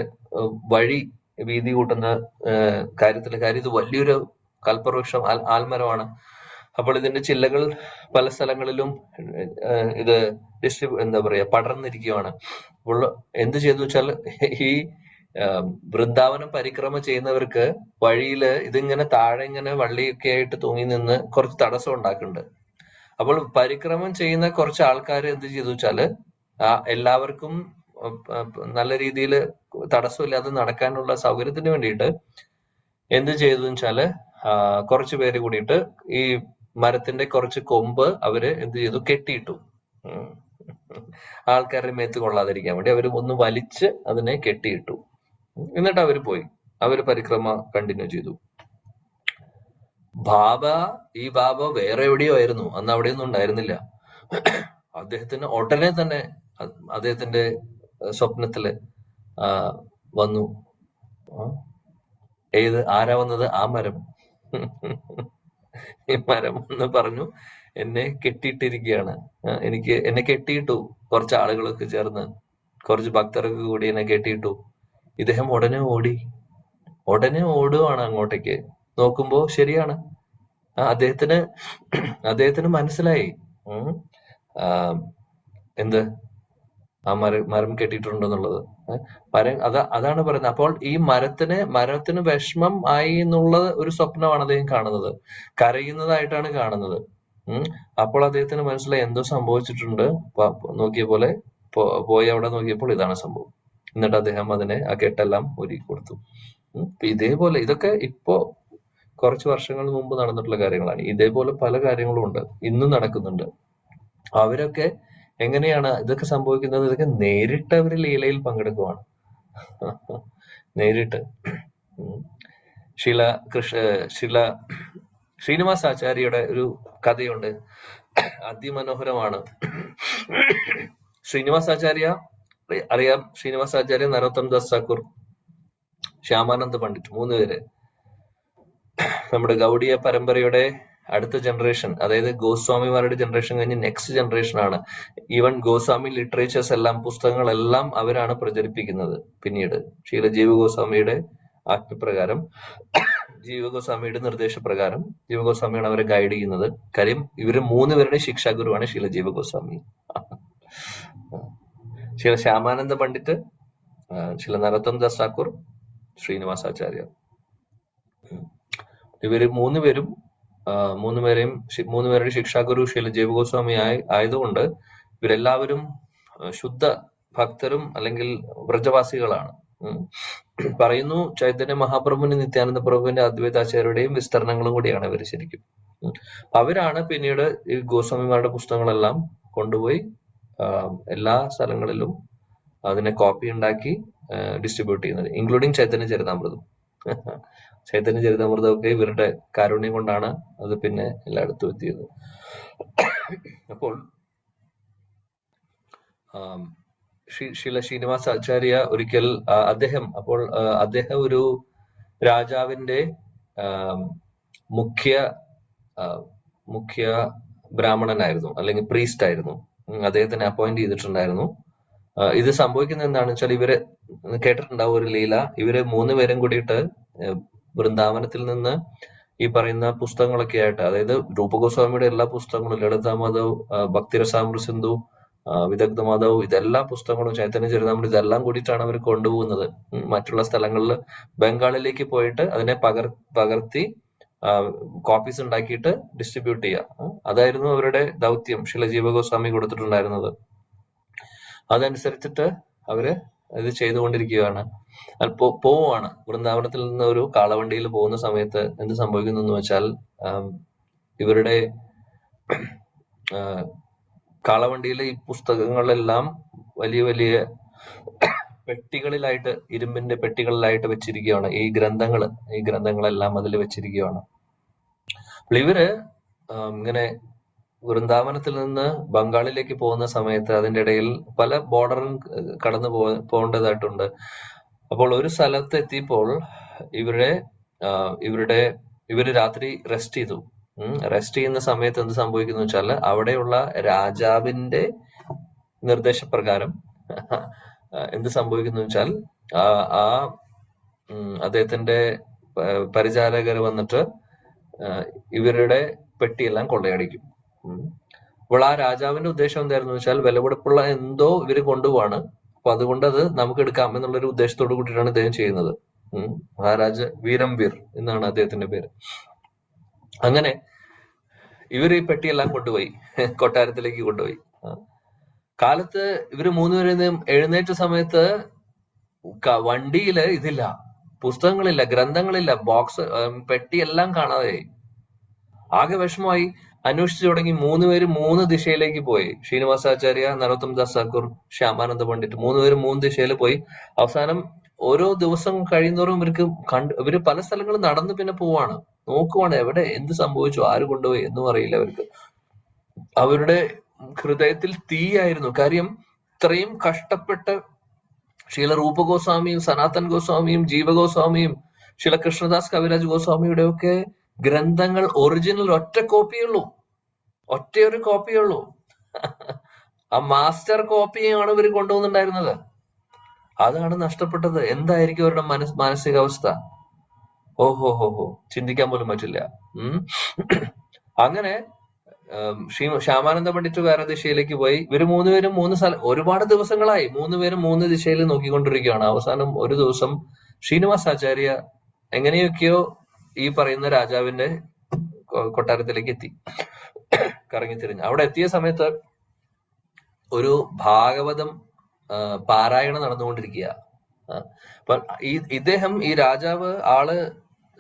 വഴി വീതി കൂട്ടുന്ന കാര്യം, ഇത് വലിയൊരു കൽപ്പവൃക്ഷം, ആൽമരമാണ്. അപ്പോൾ ഇതിന്റെ ചില്ലകൾ പല സ്ഥലങ്ങളിലും ഇത് പടർന്നിരിക്കുകയാണ്. അപ്പോൾ എന്ത് ചെയ്തു വെച്ചാൽ, ഈ വൃന്ദാവനം പരിക്രമ ചെയ്യുന്നവർക്ക് വഴിയില് ഇതിങ്ങനെ താഴെ ഇങ്ങനെ വള്ളിയൊക്കെ ആയിട്ട് തൂങ്ങി നിന്ന് കുറച്ച് തടസ്സം ഉണ്ടാക്കുന്നുണ്ട്. അപ്പോൾ പരിക്രമം ചെയ്യുന്ന കുറച്ച് ആൾക്കാർ എന്ത് ചെയ്തു വെച്ചാല്, എല്ലാവർക്കും നല്ല രീതിയിൽ തടസ്സമില്ലാതെ നടക്കാനുള്ള സൗകര്യത്തിന് വേണ്ടിയിട്ട് എന്ത് ചെയ്തു വെച്ചാല്, കുറച്ചു പേര് കൂടിയിട്ട് ഈ മരത്തിന്റെ കുറച്ച് കൊമ്പ് അവര് എന്ത് ചെയ്തു, കെട്ടിയിട്ടു. ആൾക്കാരുടെ മേത്ത് കൊള്ളാതിരിക്കാൻ വേണ്ടി അവര് ഒന്ന് വലിച്ച് അതിനെ കെട്ടിയിട്ടു. എന്നിട്ട് അവര് പോയി. അവര് പരിക്രമ കണ്ടിന്യൂ ചെയ്തു. ഈ ബാബ വേറെ എവിടെയോ ആയിരുന്നു, അന്ന് അവിടെയൊന്നും ഉണ്ടായിരുന്നില്ല. അദ്ദേഹത്തിന് ഉടനെ തന്നെ അദ്ദേഹത്തിന്റെ സ്വപ്നത്തില് വന്നു. ആരാ വന്നത്? ആ മരം. ഈ മരം എന്ന് പറഞ്ഞു, എന്നെ കെട്ടിയിട്ടിരിക്കുകയാണ്. എന്നെ കെട്ടിയിട്ടു. കുറച്ച് ആളുകളൊക്കെ ചേർന്ന്, കുറച്ച് ഭക്തരൊക്കെ കൂടി എന്നെ കെട്ടിയിട്ടു. ഇദ്ദേഹം ഉടനെ ഓടുവാണ് അങ്ങോട്ടേക്ക്. നോക്കുമ്പോ ശരിയാണ്, അദ്ദേഹത്തിന് മനസ്സിലായി എന്ത് ആ മരം കെട്ടിയിട്ടുണ്ടെന്നുള്ളത്. അതാണ് പറയുന്നത്. അപ്പോൾ ഈ മരത്തിന് വിഷമം ആയി എന്നുള്ള ഒരു സ്വപ്നമാണ് അദ്ദേഹം കാണുന്നത്, കരയുന്നതായിട്ടാണ് കാണുന്നത്. അപ്പോൾ അദ്ദേഹത്തിന് മനസ്സിലായി എന്തോ സംഭവിച്ചിട്ടുണ്ട്. നോക്കിയ പോലെ പോയി അവിടെ നോക്കിയപ്പോൾ ഇതാണ് സംഭവം. എന്നിട്ട് അദ്ദേഹം ആ കെട്ടെല്ലാം ഒരുക്കി കൊടുത്തു. ഇതേപോലെ ഇതൊക്കെ ഇപ്പോ കുറച്ച് വർഷങ്ങൾ മുമ്പ് നടന്നിട്ടുള്ള കാര്യങ്ങളാണ്. ഇതേപോലെ പല കാര്യങ്ങളും ഉണ്ട്, ഇന്നും നടക്കുന്നുണ്ട്. അവരൊക്കെ എങ്ങനെയാണ് ഇതൊക്കെ സംഭവിക്കുന്നത്? ഇതൊക്കെ നേരിട്ട് അവർ ലീലയിൽ പങ്കെടുക്കുവാണ്, നേരിട്ട്. ശ്രീനിവാസ ആചാര്യയുടെ ഒരു കഥയുണ്ട്, അതിമനോഹരമാണ്. ശ്രീനിവാസാചാര്യ അറിയാം. ശ്രീനിവാസാചാര്യ, നരോത്തം ദാസ് താക്കൂർ, ശ്യാമാനന്ദ പണ്ഡിറ്റ്, 3 പേര് നമ്മുടെ ഗൗഡിയ പരമ്പരയുടെ അടുത്ത ജനറേഷൻ, അതായത് ഗോസ്വാമിമാരുടെ ജനറേഷൻ കഴിഞ്ഞ് നെക്സ്റ്റ് ജനറേഷൻ ആണ്. ഈവൻ ഗോസ്വാമി ലിറ്ററേച്ചേഴ്സ് എല്ലാം, പുസ്തകങ്ങളെല്ലാം അവരാണ് പ്രചരിപ്പിക്കുന്നത്. പിന്നീട് ശ്രീല ജീവഗോസ്വാമിയുടെ ആജ്ഞപ്രകാരം, ജീവഗോസ്വാമിയുടെ നിർദ്ദേശപ്രകാരം ജീവഗോസ്വാമിയാണ് അവരെ ഗൈഡ് ചെയ്യുന്നത്. കാര്യം ഇവര് 3 പേരുടെ ശിക്ഷാഗുരുവാണ് ശ്രീല ജീവഗോസ്വാമി. ശ്രീല ശ്യാമാനന്ദ പണ്ഡിറ്റ്, ശ്രീല നരോത്തം ദാസ് താക്കൂർ, ശ്രീനിവാസാചാര്യ. ഇവര് 3 പേരും 3 പേരുടെ ശിക്ഷാഗുരു ശ്രീല ജീവഗോസ്വാമി ആയതുകൊണ്ട് ഇവരെല്ലാവരും ശുദ്ധ ഭക്തരും അല്ലെങ്കിൽ വ്രജവാസികളാണ്. പറയുന്നു ചൈതന്യ മഹാപ്രഭുവിന്റെ, നിത്യാനന്ദ പ്രഭുവിന്റെ, അദ്വൈതാചാര്യരുടെയും വിസ്തരണങ്ങളും കൂടിയാണ് ഇവര് ശരിക്കും. അവരാണ് പിന്നീട് ഈ ഗോസ്വാമിമാരുടെ പുസ്തകങ്ങളെല്ലാം കൊണ്ടുപോയി എല്ലാ സ്ഥലങ്ങളിലും അതിനെ കോപ്പി ഉണ്ടാക്കി ഡിസ്ട്രിബ്യൂട്ട് ചെയ്യുന്നത്, ഇൻക്ലൂഡിങ് ചൈതന്യ ചരിതാമൃതം. ചൈതന്യ ചരിതാമൃതമൊക്കെ ഇവരുടെ കാരുണ്യം കൊണ്ടാണ് അത് പിന്നെ എല്ലായിടത്തും എത്തിയത്. അപ്പോൾ ശ്രീല ശ്രീനിവാസ ആചാര്യ ഒരിക്കൽ അദ്ദേഹം ഒരു രാജാവിന്റെ മുഖ്യ ബ്രാഹ്മണനായിരുന്നു, അല്ലെങ്കിൽ പ്രീസ്റ്റ് ആയിരുന്നു. അദ്ദേഹത്തിനെ അപ്പോയിന്റ് ചെയ്തിട്ടുണ്ടായിരുന്നു. ഇത് സംഭവിക്കുന്നത് എന്താണെന്ന് വെച്ചാൽ, ഇവര് കേട്ടിട്ടുണ്ടാവും ഒരു ലീല. ഇവര് 3 പേരും കൂടിയിട്ട് വൃന്ദാവനത്തിൽ നിന്ന് ഈ പറയുന്ന പുസ്തകങ്ങളൊക്കെ ആയിട്ട്, അതായത് രൂപഗോസ്വാമിയുടെ എല്ലാ പുസ്തകങ്ങളും, ലളിതാ മാധവ്, ഭക്തിരസാമൃത സിന്ധു, വിദഗ്ധ മാധവ്, ഇതെല്ലാ പുസ്തകങ്ങളും, ചൈതന്യ ചരിതാമൃതം, ഇതെല്ലാം കൂടിയിട്ടാണ് അവർ കൊണ്ടുപോകുന്നത്. മറ്റുള്ള സ്ഥലങ്ങളിൽ ബംഗാളിലേക്ക് പോയിട്ട് അതിനെ പകർത്തി കോപ്പീസ് ഉണ്ടാക്കിയിട്ട് ഡിസ്ട്രിബ്യൂട്ട് ചെയ്യുക. അതായിരുന്നു അവരുടെ ദൗത്യം ശ്രീല ജീവഗോസ്വാമി കൊടുത്തിട്ടുണ്ടായിരുന്നത്. അതനുസരിച്ചിട്ട് അവര് ഇത് ചെയ്തുകൊണ്ടിരിക്കുകയാണ്. പോവാണ് വൃന്ദാവനത്തിൽ നിന്ന് ഒരു കാളവണ്ടിയിൽ പോകുന്ന സമയത്ത് എന്ത് സംഭവിക്കുന്നു എന്ന് വെച്ചാൽ, ഇവരുടെ കാളവണ്ടിയിലെ ഈ പുസ്തകങ്ങളെല്ലാം വലിയ വലിയ പെട്ടികളിലായിട്ട്, ഇരുമ്പിന്റെ പെട്ടികളിലായിട്ട് വെച്ചിരിക്കുകയാണ്. ഈ ഗ്രന്ഥങ്ങളെല്ലാം അതിൽ വെച്ചിരിക്കുകയാണ്. അപ്പോൾ ഇവര് ഇങ്ങനെ വൃന്ദാവനത്തിൽ നിന്ന് ബംഗാളിലേക്ക് പോകുന്ന സമയത്ത് അതിന്റെ ഇടയിൽ പല ബോർഡറും കടന്നു പോകേണ്ടതായിട്ടുണ്ട്. അപ്പോൾ ഒരു സ്ഥലത്ത് എത്തിയപ്പോൾ ഇവര് രാത്രി റെസ്റ്റ് ചെയ്തു. റെസ്റ്റ് ചെയ്യുന്ന സമയത്ത് എന്ത് സംഭവിക്കുന്നു വെച്ചാൽ, അവിടെയുള്ള രാജാവിന്റെ നിർദ്ദേശപ്രകാരം എന്ത് സംഭവിക്കുന്നു വെച്ചാൽ, അദ്ദേഹത്തിന്റെ പരിചാരകർ വന്നിട്ട് ഇവരുടെ പെട്ടിയെല്ലാം കൊള്ളയടിക്കും. അപ്പോൾ ആ രാജാവിന്റെ ഉദ്ദേശം എന്തായിരുന്നു വെച്ചാൽ, വിലപിടിപ്പുള്ള എന്തോ ഇവര് കൊണ്ടുപോവാണ്, അപ്പൊ അതുകൊണ്ട് അത് നമുക്ക് എടുക്കാം എന്നുള്ളൊരു ഉദ്ദേശത്തോട് കൂടിയിട്ടാണ് അദ്ദേഹം ചെയ്യുന്നത്. മഹാരാജ വീരംവീർ എന്നാണ് അദ്ദേഹത്തിന്റെ പേര്. അങ്ങനെ ഇവർ ഈ പെട്ടിയെല്ലാം കൊണ്ടുപോയി കൊട്ടാരത്തിലേക്ക് കൊണ്ടുപോയി. കാലത്ത് ഇവര് 3 പേരും എഴുന്നേറ്റ സമയത്ത് വണ്ടിയില് ഇതില്ല, പുസ്തകങ്ങളില്ല, ഗ്രന്ഥങ്ങളില്ല, ബോക്സ് പെട്ടിയെല്ലാം കാണാതെയായി. ആകെ വിഷമമായി. അന്വേഷിച്ചു തുടങ്ങി. 3 പേരും 3 ദിശയിലേക്ക് പോയി. ശ്രീനിവാസാചാര്യ, നരോത്തം ദാസ് താക്കൂർ, ശ്യാമാനന്ദ പണ്ഡിറ്റ്, 3 പേരും 3 ദിശയിൽ പോയി. അവസാനം ഓരോ ദിവസം കഴിയുന്നോറും ഇവര് പല സ്ഥലങ്ങളും നടന്ന് പിന്നെ പോവാണ്, നോക്കുവാണ് എവിടെ എന്ത് സംഭവിച്ചു, ആര് കൊണ്ടുപോയി എന്നും അറിയില്ല അവർക്ക്. അവരുടെ ഹൃദയത്തിൽ തീയായിരുന്നു. കാര്യം ഇത്രയും കഷ്ടപ്പെട്ട് ശ്രീല രൂപ ഗോസ്വാമിയും സനാതൻ ഗോസ്വാമിയും ജീവഗോസ്വാമിയും ശ്രീല കൃഷ്ണദാസ് കവിരാജ് ഗോസ്വാമിയുടെ ഒക്കെ ഗ്രന്ഥങ്ങൾ ഒറിജിനൽ ഒറ്റ കോപ്പിയുള്ളൂ, ഒറ്റയൊരു കോപ്പിയുള്ളൂ. ആ മാസ്റ്റർ കോപ്പിയാണ് ഇവർ കൊണ്ടുപോകുന്നുണ്ടായിരുന്നത്. അതാണ് നഷ്ടപ്പെട്ടത്. എന്തായിരിക്കും അവരുടെ മാനസികാവസ്ഥ? ഓഹോ, ചിന്തിക്കാൻ പോലും പറ്റില്ല. അങ്ങനെ ശ്യാമാനന്ദ പണ്ഡിറ്റ് വേറെ ദിശയിലേക്ക് പോയി. ഇവര് മൂന്നുപേരും ഒരുപാട് ദിവസങ്ങളായി മൂന്നുപേരും മൂന്ന് ദിശയിൽ നോക്കിക്കൊണ്ടിരിക്കുകയാണ്. അവസാനം ഒരു ദിവസം ശ്രീനിവാസാചാര്യ എങ്ങനെയൊക്കെയോ ഈ പറയുന്ന രാജാവിന്റെ കൊട്ടാരത്തിലേക്ക് എത്തി, കറങ്ങിത്തിരിഞ്ഞ്. അവിടെ എത്തിയ സമയത്ത് ഒരു ഭാഗവതം പാരായണം നടന്നുകൊണ്ടിരിക്കുക. അപ്പൊ ഈ രാജാവ് ആള്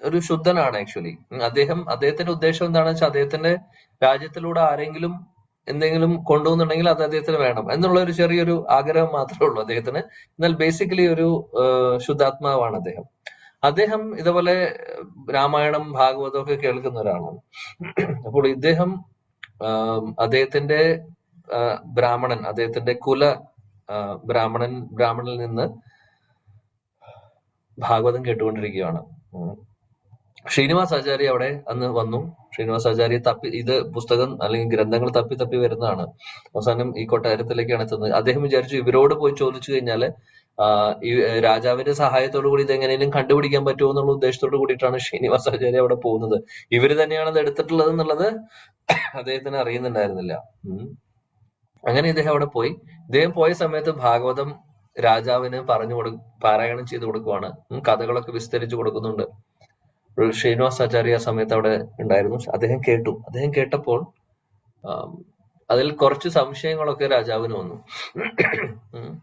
ഒരു ശുദ്ധനാണ് ആക്ച്വലി. അദ്ദേഹത്തിന്റെ ഉദ്ദേശം എന്താണെന്ന് വെച്ചാൽ അദ്ദേഹത്തിന്റെ രാജ്യത്തിലൂടെ ആരെങ്കിലും എന്തെങ്കിലും കൊണ്ടുപോകുന്നുണ്ടെങ്കിൽ അത് അദ്ദേഹത്തിന് വേണം എന്നുള്ള ഒരു ചെറിയൊരു ആഗ്രഹം മാത്രമേ ഉള്ളൂ അദ്ദേഹത്തിന്. എന്നാൽ ബേസിക്കലി ഒരു ശുദ്ധാത്മാവാണ് അദ്ദേഹം. അദ്ദേഹം ഇതുപോലെ രാമായണം ഭാഗവതം ഒക്കെ കേൾക്കുന്ന ഒരാളാണ്. അപ്പോൾ ഇദ്ദേഹം അദ്ദേഹത്തിന്റെ ബ്രാഹ്മണൻ, അദ്ദേഹത്തിന്റെ ബ്രാഹ്മണിൽ നിന്ന് ഭാഗവതം കേട്ടുകൊണ്ടിരിക്കുകയാണ്. ശ്രീനിവാസാചാര്യ അവിടെ അന്ന് വന്നു. ശ്രീനിവാസാചാര്യ ഇത് പുസ്തകം അല്ലെങ്കിൽ ഗ്രന്ഥങ്ങൾ തപ്പി വരുന്നതാണ്. അവസാനം ഈ കൊട്ടാരത്തിലേക്കാണ് എത്തുന്നത്. അദ്ദേഹം വിചാരിച്ചു ഇവരോട് പോയി ചോദിച്ചു കഴിഞ്ഞാല് ഈ രാജാവിന്റെ സഹായത്തോടു കൂടി ഇത് എങ്ങനെയും കണ്ടുപിടിക്കാൻ പറ്റുമോ എന്നുള്ള ഉദ്ദേശത്തോടു കൂടിയിട്ടാണ് ശ്രീനിവാസാചാര്യ അവിടെ പോകുന്നത്. ഇവര് തന്നെയാണ് അത് എടുത്തിട്ടുള്ളത് എന്നുള്ളത് അദ്ദേഹത്തിന് അറിയുന്നുണ്ടായിരുന്നില്ല. അങ്ങനെ ഇദ്ദേഹം അവിടെ പോയി. ഇദ്ദേഹം പോയ സമയത്ത് ഭാഗവതം രാജാവിന് പാരായണം ചെയ്തു കൊടുക്കുവാണ്. കഥകളൊക്കെ വിസ്തരിച്ചു കൊടുക്കുന്നുണ്ട്. ശ്രീനിവാസാചാര്യ ആ സമയത്ത് അവിടെ ഉണ്ടായിരുന്നു. അദ്ദേഹം കേട്ടപ്പോൾ അതിൽ കുറച്ച് സംശയങ്ങളൊക്കെ രാജാവിന് വന്നു.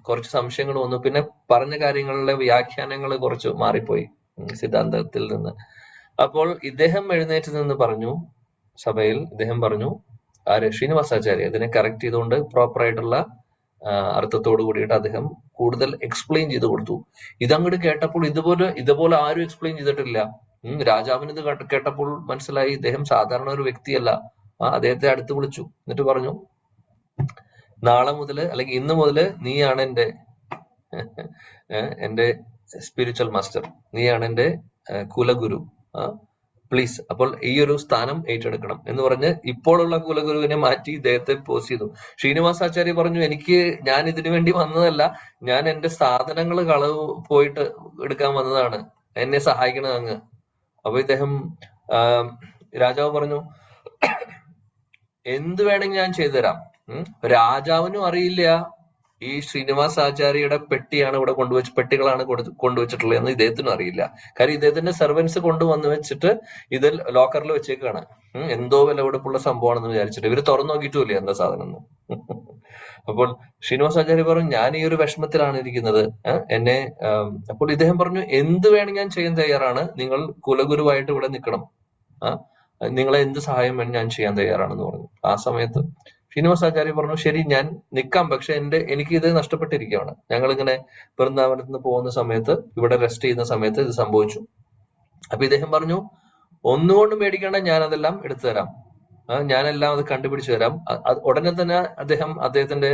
കുറച്ച് സംശയങ്ങൾ വന്നു. പിന്നെ പറഞ്ഞ കാര്യങ്ങളിലെ വ്യാഖ്യാനങ്ങൾ കുറച്ച് മാറിപ്പോയി സിദ്ധാന്തത്തിൽ നിന്ന്. അപ്പോൾ ഇദ്ദേഹം എഴുന്നേറ്റ് നിന്ന് പറഞ്ഞു, സഭയിൽ ഇദ്ദേഹം പറഞ്ഞു, ശ്രീനിവാസാചാര്യ ഇതിനെ കറക്റ്റ് ചെയ്തുകൊണ്ട് പ്രോപ്പർ ആയിട്ടുള്ള അർത്ഥത്തോട് കൂടിയിട്ട് അദ്ദേഹം കൂടുതൽ എക്സ്പ്ലെയിൻ ചെയ്ത് കൊടുത്തു. ഇതങ്ങോട്ട് കേട്ടപ്പോൾ ഇതുപോലെ ആരും എക്സ്പ്ലെയിൻ ചെയ്തിട്ടില്ല. രാജാവിന് ഇത് കേട്ടപ്പോൾ മനസ്സിലായി ഇദ്ദേഹം സാധാരണ ഒരു വ്യക്തിയല്ല. അദ്ദേഹത്തെ അടുത്ത് വിളിച്ചു. എന്നിട്ട് പറഞ്ഞു, നാളെ മുതൽ അല്ലെങ്കിൽ ഇന്ന് മുതൽ നീയാണ് എന്റെ സ്പിരിച്വൽ മാസ്റ്റർ, നീയാണ് എന്റെ കുലഗുരു, പ്ലീസ് അപ്പോൾ ഈ ഒരു സ്ഥാനം ഏറ്റെടുക്കണം എന്ന് പറഞ്ഞ് ഇപ്പോഴുള്ള കുലഗുരുവിനെ മാറ്റി ഇദ്ദേഹത്തെ പോസ്റ്റ് ചെയ്തു. ശ്രീനിവാസാചാര്യ പറഞ്ഞു, ഞാൻ ഇതിനു വേണ്ടി വന്നതല്ല, ഞാൻ എന്റെ സാധനങ്ങൾ കളവ് പോയിട്ട് എടുക്കാൻ വന്നതാണ്, എന്നെ സഹായിക്കണം അങ്ങ്. അപ്പൊ ഇദ്ദേഹം രാജാവ് പറഞ്ഞു, എന്ത് വേണമെങ്കിൽ ഞാൻ ചെയ്തു തരാം. രാജാവിനും അറിയില്ല ഈ ശ്രീനിവാസാചാര്യയുടെ പെട്ടികളാണ് കൊണ്ടുവച്ചിട്ടുള്ളത് എന്ന് ഇദ്ദേഹത്തിനും അറിയില്ല. കാര്യം ഇദ്ദേഹത്തിന്റെ സെർവൻസ് കൊണ്ടുവന്ന് വെച്ചിട്ട് ഇത് ലോക്കറിൽ വെച്ചേക്കാണ്. എന്തോ വിലപിടിപ്പുള്ള സംഭവമാണെന്ന് വിചാരിച്ചിട്ട് ഇവര് തുറന്നു നോക്കിയിട്ടുമില്ല എന്താ സാധനം. അപ്പോൾ ശ്രീനിവാസാചാര്യ പറഞ്ഞു, ഞാൻ ഈ ഒരു വിഷമത്തിലാണ് ഇരിക്കുന്നത്, എന്നെ. അപ്പോൾ ഇദ്ദേഹം പറഞ്ഞു, എന്ത് വേണമെങ്കിൽ ഞാൻ ചെയ്യാൻ തയ്യാറാണ്, നിങ്ങൾ കുലഗുരുവായിട്ട് ഇവിടെ നിൽക്കണം, നിങ്ങളെ എന്ത് സഹായം വേണം ഞാൻ ചെയ്യാൻ തയ്യാറാണെന്ന് പറഞ്ഞു. ആ സമയത്ത് ശ്രീനിവാസാചാര്യ പറഞ്ഞു, ശരി ഞാൻ നിൽക്കാം, പക്ഷെ എനിക്ക് ഇത് നഷ്ടപ്പെട്ടിരിക്കുകയാണ്. ഞങ്ങളിങ്ങനെ വൃന്ദാവനത്ത് നിന്ന് പോകുന്ന സമയത്ത്, ഇവിടെ റെസ്റ്റ് ചെയ്യുന്ന സമയത്ത് ഇത് സംഭവിച്ചു. അപ്പൊ ഇദ്ദേഹം പറഞ്ഞു, ഒന്നുകൊണ്ടും പേടിക്കേണ്ട, ഞാൻ അതെല്ലാം എടുത്തു തരാം, ഞാനെല്ലാം അത് കണ്ടുപിടിച്ചു തരാം. ഉടനെ തന്നെ അദ്ദേഹത്തിന്റെ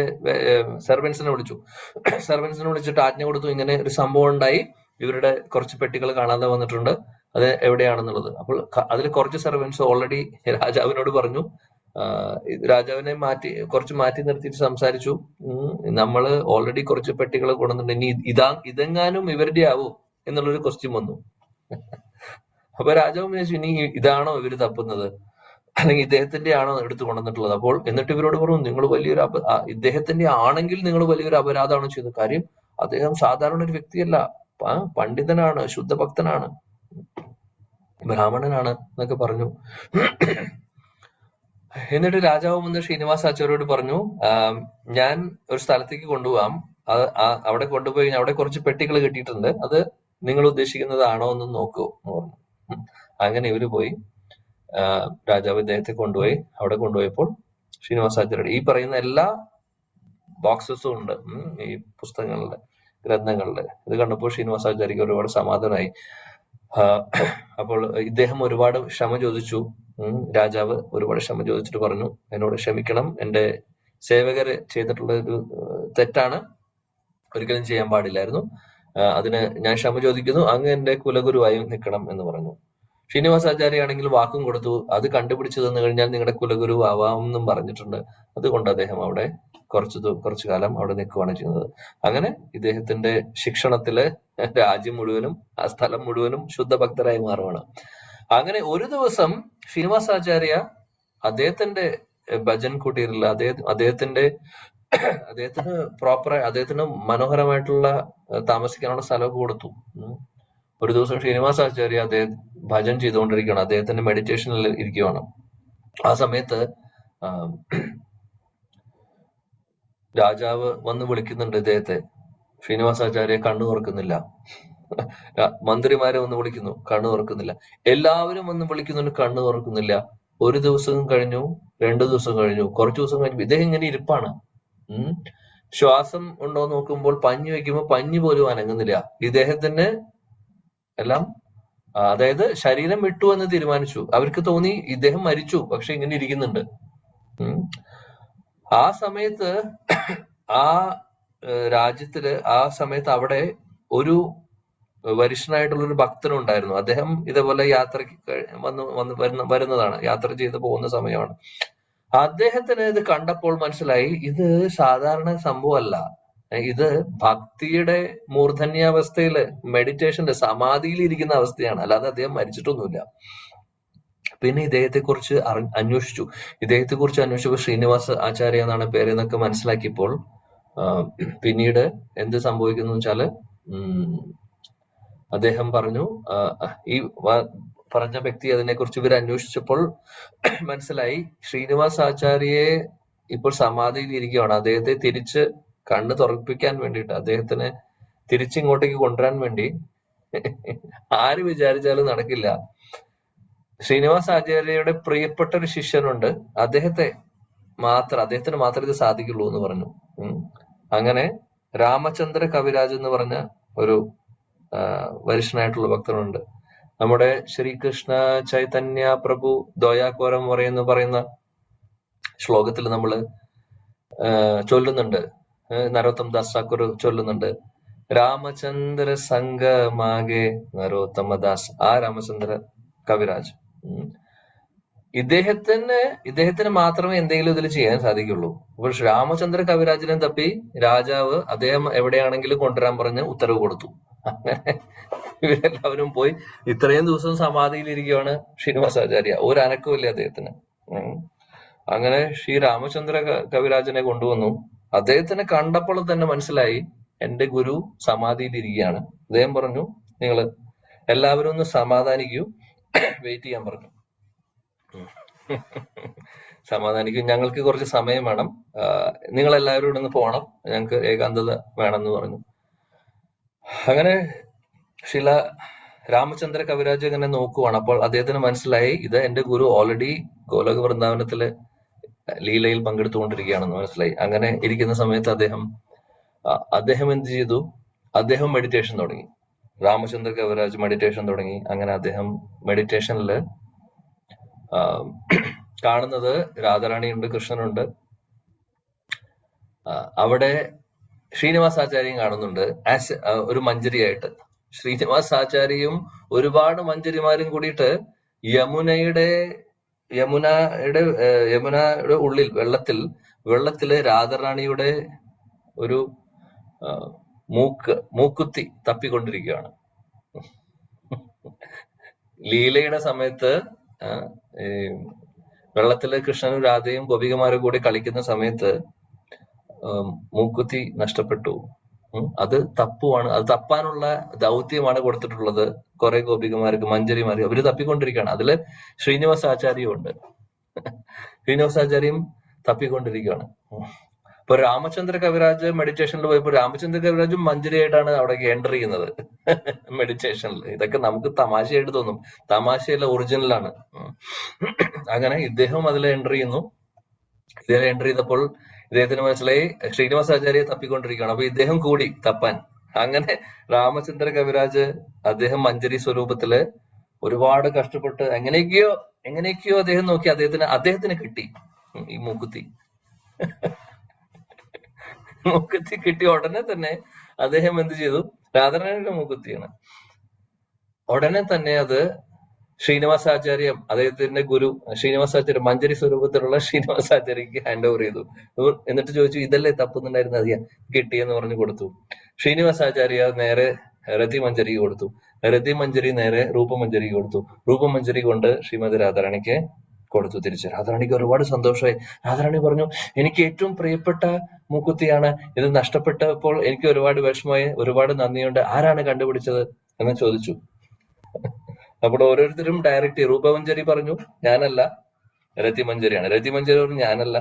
സെർവൻസിനെ വിളിച്ചിട്ട് ആജ്ഞ കൊടുത്തു, ഇങ്ങനെ ഒരു സംഭവം ഉണ്ടായി, ഇവരുടെ കുറച്ച് പെട്ടികൾ കാണാതെ വന്നിട്ടുണ്ട്, അത് എവിടെയാണെന്നുള്ളത്. അപ്പോൾ അതിൽ കുറച്ച് സെർവൻസ് ഓൾറെഡി രാജാവിനോട് പറഞ്ഞു. രാജാവിനെ കുറച്ച് മാറ്റി നിർത്തിയിട്ട് സംസാരിച്ചു, നമ്മള് ഓൾറെഡി കുറച്ച് പെട്ടികൾ കൊണ്ടുവന്നിട്ടുണ്ട്, ഇനി ഇതെങ്ങാനും ഇവരുടെ ആവോ എന്നുള്ളൊരു ക്വസ്റ്റ്യൻ വന്നു. അപ്പൊ രാജാവ് വിചാരിച്ചു, ഇനി ഇതാണോ ഇവര് തപ്പുന്നത്, അല്ലെങ്കിൽ ഇദ്ദേഹത്തിന്റെ ആണോ എടുത്തു കൊണ്ടുവന്നിട്ടുള്ളത്? അപ്പോൾ എന്നിട്ട് ഇവരോട് പറഞ്ഞു, നിങ്ങൾ ഇദ്ദേഹത്തിന്റെ ആണെങ്കിൽ നിങ്ങൾ വലിയൊരു അപരാധമാണ് ചെയ്തത്. കാര്യം അദ്ദേഹം സാധാരണ ഒരു വ്യക്തിയല്ല, പണ്ഡിതനാണ്, ശുദ്ധഭക്തനാണ്, ബ്രാഹ്മണനാണ് എന്നൊക്കെ പറഞ്ഞു. എന്നിട്ട് രാജാവ് വന്ന് ശ്രീനിവാസാചാര്യോട് പറഞ്ഞു, ഞാൻ ഒരു സ്ഥലത്തേക്ക് കൊണ്ടുപോകാം, അവിടെ കൊണ്ടുപോയി അവിടെ കുറച്ച് പെട്ടികൾ കിട്ടിയിട്ടുണ്ട്, അത് നിങ്ങൾ ഉദ്ദേശിക്കുന്നതാണോ എന്ന് നോക്കൂ എന്ന് പറഞ്ഞു. അങ്ങനെ ഇവര് പോയി. രാജാവ് ഇദ്ദേഹത്തെ കൊണ്ടുപോയി. അവിടെ കൊണ്ടുപോയപ്പോൾ ശ്രീനിവാസാചാര്യ ഈ പറയുന്ന എല്ലാ ബോക്സസും ഉണ്ട് ഈ പുസ്തകങ്ങളുടെ. ഗ്രന്ഥങ്ങളില്. ഇത് കണ്ടപ്പോൾ ശ്രീനിവാസാചാര്യക്ക് ഒരുപാട് സമാധാനമായി. അപ്പോൾ ഇദ്ദേഹം ഒരുപാട് ക്ഷമ ചോദിച്ചു. രാജാവ് ഒരുപാട് ക്ഷമ ചോദിച്ചിട്ട് പറഞ്ഞു, എന്നോട് ക്ഷമിക്കണം, എന്റെ സേവകര് ചെയ്തിട്ടുള്ള ഒരു തെറ്റാണ്, ഒരിക്കലും ചെയ്യാൻ പാടില്ലായിരുന്നു. അതിന് ഞാൻ ക്ഷമ ചോദിക്കുന്നു, അങ്ങ് എന്റെ കുലഗുരുവായി നിൽക്കണം എന്ന് പറഞ്ഞു. ശ്രീനിവാസാചാര്യ വാക്കും കൊടുത്തു, അത് കണ്ടുപിടിച്ചു തന്നു കഴിഞ്ഞാൽ നിങ്ങളുടെ കുലഗുരു ആവാമെന്നും പറഞ്ഞിട്ടുണ്ട്. അതുകൊണ്ട് അദ്ദേഹം അവിടെ കുറച്ചു കാലം അവിടെ നിൽക്കുകയാണ് ചെയ്യുന്നത്. അങ്ങനെ ഇദ്ദേഹത്തിന്റെ ശിക്ഷണത്തില് രാജ്യം മുഴുവനും ആ സ്ഥലം മുഴുവനും ശുദ്ധഭക്തരായി മാറുകയാണ്. അങ്ങനെ ഒരു ദിവസം ശ്രീനിവാസാചാര്യ അദ്ദേഹത്തിന്റെ ഭജൻ കുട്ടീരിൽ അദ്ദേഹത്തിന് മനോഹരമായിട്ടുള്ള താമസിക്കാനുള്ള സ്ഥലമൊക്കെ കൊടുത്തു. ഒരു ദിവസം ശ്രീനിവാസാചാര്യ അദ്ദേഹം ഭജൻ ചെയ്തുകൊണ്ടിരിക്കുകയാണ്, അദ്ദേഹത്തിന്റെ മെഡിറ്റേഷനിൽ ഇരിക്കുകയാണ്. ആ സമയത്ത് രാജാവ് വന്ന് വിളിക്കുന്നുണ്ട് ഇദ്ദേഹത്തെ. ശ്രീനിവാസാചാര്യ കണ്ണു തുറക്കുന്നില്ല. മന്ത്രിമാരെ വന്ന് വിളിക്കുന്നു, കണ്ണു തുറക്കുന്നില്ല. എല്ലാവരും വന്ന് വിളിക്കുന്നുണ്ട്, കണ്ണു തുറക്കുന്നില്ല. ഒരു ദിവസം കഴിഞ്ഞു, 2 ദിവസം കഴിഞ്ഞു, കുറച്ചു ദിവസം കഴിഞ്ഞു, ഇദ്ദേഹം ഇങ്ങനെ ഇരിപ്പാണ്. ശ്വാസം ഉണ്ടോ നോക്കുമ്പോൾ പഞ്ഞി വെക്കുമ്പോൾ പഞ്ഞി പോലും അനങ്ങുന്നില്ല. ഇദ്ദേഹത്തിന് എല്ലാം അതായത് ശരീരം വിട്ടു എന്ന് തീരുമാനിച്ചു. അവർക്ക് തോന്നി ഇദ്ദേഹം മരിച്ചു, പക്ഷെ ഇങ്ങനെ ഇരിക്കുന്നുണ്ട്. ആ സമയത്ത് ആ രാജ്യത്തില് ആ സമയത്ത് അവിടെ ഒരു വരിഷ്ഠനായിട്ടുള്ള ഒരു ഭക്തനുണ്ടായിരുന്നു. അദ്ദേഹം ഇതേപോലെ യാത്രക്ക് വരുന്നതാണ്, യാത്ര ചെയ്ത് പോകുന്ന സമയമാണ്. അദ്ദേഹത്തിന് ഇത് കണ്ടപ്പോൾ മനസ്സിലായി, ഇത് സാധാരണ സംഭവമല്ല, ഇത് ഭക്തിയുടെ മൂർധന്യാവസ്ഥയില്, മെഡിറ്റേഷന്റെ സമാധിയിൽ ഇരിക്കുന്ന അവസ്ഥയാണ്, അല്ലാതെ അദ്ദേഹം മരിച്ചിട്ടൊന്നുമില്ല. പിന്നെ ഇദ്ദേഹത്തെ കുറിച്ച് അന്വേഷിച്ചപ്പോൾ ശ്രീനിവാസ ആചാര്യ എന്നാണ് പേര് എന്നൊക്കെ മനസ്സിലാക്കിയപ്പോൾ പിന്നീട് എന്ത് സംഭവിക്കുന്നു വെച്ചാല് അദ്ദേഹം പറഞ്ഞു, ഈ പറഞ്ഞ വ്യക്തി അതിനെക്കുറിച്ച് ഇവർ അന്വേഷിച്ചപ്പോൾ മനസ്സിലായി ശ്രീനിവാസ ആചാര്യയെ ഇപ്പോൾ സമാധിയിൽ ഇരിക്കുകയാണ്. അദ്ദേഹത്തെ തിരിച്ച് കണ്ണ് തുറപ്പിക്കാൻ വേണ്ടിയിട്ട്, അദ്ദേഹത്തിനെ തിരിച്ചിങ്ങോട്ടേക്ക് കൊണ്ടുവരാൻ വേണ്ടി ആര് വിചാരിച്ചാലും നടക്കില്ല. ശ്രീനിവാസ ആചാര്യയുടെ പ്രിയപ്പെട്ട ഒരു ശിഷ്യനുണ്ട്, അദ്ദേഹത്തിന് മാത്രമേ ഇത് സാധിക്കുള്ളൂ എന്ന് പറഞ്ഞു. അങ്ങനെ രാമചന്ദ്ര കവിരാജ് എന്ന് പറഞ്ഞ ഒരു വരിഷ്ഠനായിട്ടുള്ള ഭക്തനുണ്ട്. നമ്മുടെ ശ്രീകൃഷ്ണ ചൈതന്യ പ്രഭു ദോയാകോരം എന്ന് പറയുന്ന ശ്ലോകത്തിൽ നമ്മള് ചൊല്ലുന്നുണ്ട്, നരോത്തം ദാസ് ഠാക്കൂർ ചൊല്ലുന്നുണ്ട്, രാമചന്ദ്ര സംഗമാകെ നരോത്തമ ദാസ്. ആ രാമചന്ദ്ര കവിരാജ് ഇദ്ദേഹത്തിന് മാത്രമേ എന്തെങ്കിലും ഇതിൽ ചെയ്യാൻ സാധിക്കുള്ളൂ. അപ്പോൾ രാമചന്ദ്ര കവിരാജിനെ തപ്പി രാജാവ് അദ്ദേഹം എവിടെയാണെങ്കിലും കൊണ്ടുവരാൻ പറഞ്ഞ് ഉത്തരവ് കൊടുത്തു. അങ്ങനെ ഇവരെല്ലാവരും പോയി. ഇത്രയും ദിവസം സമാധിയിലിരിക്കുകയാണ് ശ്രീനിവാസാചാര്യ, ഒരു അനക്കമില്ല അദ്ദേഹത്തിന്. അങ്ങനെ ശ്രീ രാമചന്ദ്ര കവിരാജനെ കൊണ്ടുവന്നു. അദ്ദേഹത്തിനെ കണ്ടപ്പോൾ തന്നെ മനസ്സിലായി, എന്റെ ഗുരു സമാധിയിലിരിക്കുകയാണ്. അദ്ദേഹം പറഞ്ഞു, നിങ്ങൾ എല്ലാവരും ഒന്ന് സമാധാനിക്കൂ, വെയിറ്റ് ചെയ്യാൻ പറഞ്ഞു. സമാധാനിക്കും, ഞങ്ങൾക്ക് കുറച്ച് സമയം വേണം, നിങ്ങൾ എല്ലാവരും ഇവിടെ നിന്ന് പോകണം, ഞങ്ങൾക്ക് ഏകാന്തത വേണമെന്ന് പറഞ്ഞു. അങ്ങനെ രാമചന്ദ്ര കവിരാജ് അങ്ങനെ നോക്കുവാണ്. അപ്പോൾ അദ്ദേഹത്തിന് മനസ്സിലായി, ഇത് എന്റെ ഗുരു ഓൾറെഡി ഗോലോക വൃന്ദാവനത്തില് ലീലയിൽ പങ്കെടുത്തുകൊണ്ടിരിക്കുകയാണെന്ന് മനസ്സിലായി. അങ്ങനെ ഇരിക്കുന്ന സമയത്ത് അദ്ദേഹം എന്ത് ചെയ്തു, അദ്ദേഹം മെഡിറ്റേഷൻ തുടങ്ങി. രാമചന്ദ്ര കവിരാജ് മെഡിറ്റേഷൻ തുടങ്ങി. അങ്ങനെ അദ്ദേഹം മെഡിറ്റേഷനില് കാണുന്നത് രാധാറാണിയുണ്ട്, കൃഷ്ണനുണ്ട്, അവിടെ ശ്രീനിവാസാചാര്യയും കാണുന്നുണ്ട് ഒരു മഞ്ജരിയായിട്ട്. ശ്രീനിവാസാചാര്യയും ഒരുപാട് മഞ്ജരിമാരും കൂടിയിട്ട് യമുനയുടെ ഉള്ളിൽ വെള്ളത്തില് രാധാറാണിയുടെ ഒരു മൂക്കുത്തി തപ്പിക്കൊണ്ടിരിക്കുകയാണ്. ലീലയുടെ സമയത്ത് വെള്ളത്തില് കൃഷ്ണനും രാധയും ഗോപികമാരും കൂടി കളിക്കുന്ന സമയത്ത് മൂക്കുത്തി നഷ്ടപ്പെട്ടു. അത് തപ്പുവാണ്, അത് തപ്പാനുള്ള ദൗത്യമാണ് കൊടുത്തിട്ടുള്ളത് കുറെ ഗോപികമാർക്ക്, മഞ്ജരിമാര്. അവര് തപ്പിക്കൊണ്ടിരിക്കുകയാണ്. അതില് ശ്രീനിവാസാചാര്യയും ഉണ്ട്. ശ്രീനിവാസാചാര്യം തപ്പിക്കൊണ്ടിരിക്കുകയാണ്. ഇപ്പൊ രാമചന്ദ്ര കവിരാജ് മെഡിറ്റേഷനിൽ പോയപ്പോ രാമചന്ദ്ര കവിരാജും മഞ്ജരിയായിട്ടാണ് അവിടെ എൻ്റർ ചെയ്യുന്നത് മെഡിറ്റേഷനിൽ. ഇതൊക്കെ നമുക്ക് തമാശയായിട്ട് തോന്നും, തമാശയല്ല, ഒറിജിനലാണ്. അങ്ങനെ ഇദ്ദേഹം അതിൽ എൻ്റർ ചെയ്യുന്നു. ഇദ്ദേഹം എൻ്റർ ചെയ്തപ്പോൾ ഇദ്ദേഹത്തിന് മനസ്സിലായി ശ്രീനിവാസാചാര്യെ തപ്പിക്കൊണ്ടിരിക്കുകയാണ്. അപ്പൊ ഇദ്ദേഹം കൂടി തപ്പാൻ. അങ്ങനെ രാമചന്ദ്ര കവിരാജ് അദ്ദേഹം മഞ്ജരി സ്വരൂപത്തില് ഒരുപാട് കഷ്ടപ്പെട്ട് എങ്ങനെയൊക്കെയോ അദ്ദേഹം നോക്കി, അദ്ദേഹത്തിന് കിട്ടി ഈ മൂക്കുത്തി കിട്ടിയ ഉടനെ തന്നെ അദ്ദേഹം എന്ത് ചെയ്തു? രാധാറാണിയുടെ മൂക്കുത്തിയാണ്. ഉടനെ തന്നെ അത് ശ്രീനിവാസാചാര്യം, അദ്ദേഹത്തിന്റെ ഗുരു ശ്രീനിവാസാചാര്യം, മഞ്ജരി സ്വരൂപത്തിലുള്ള ശ്രീനിവാസാചാര്യക്ക് ഹാൻഡ് ഓവർ ചെയ്തു. എന്നിട്ട് ചോദിച്ചു, ഇതല്ലേ തപ്പുന്നുണ്ടായിരുന്നത്? അധികം കിട്ടിയെന്ന് പറഞ്ഞു കൊടുത്തു. ശ്രീനിവാസാചാര്യ നേരെ രതി മഞ്ജരി കൊടുത്തു. രതി മഞ്ജരി നേരെ രൂപമഞ്ജരി കൊടുത്തു. രൂപമഞ്ജരി കൊണ്ട് ശ്രീമതി രാധാറാണിക്ക് കൊടുത്തു തിരിച്ചു. രാധാറാണിക്ക് ഒരുപാട് സന്തോഷമായി. രാധാറാണി പറഞ്ഞു, എനിക്ക് ഏറ്റവും പ്രിയപ്പെട്ട മൂക്കുത്തിയാണ്, ഇത് നഷ്ടപ്പെട്ടപ്പോൾ എനിക്ക് ഒരുപാട് വിഷമമായി, ഒരുപാട് നന്ദിയുണ്ട്, ആരാണ് കണ്ടുപിടിച്ചത് എന്ന് ചോദിച്ചു. അപ്പോൾ ഓരോരുത്തരും ഡയറക്റ്റ്, രൂപമഞ്ജരി പറഞ്ഞു ഞാനല്ല, രതിമഞ്ജരിയാണ്. രതിമഞ്ജരി പറഞ്ഞു ഞാനല്ല,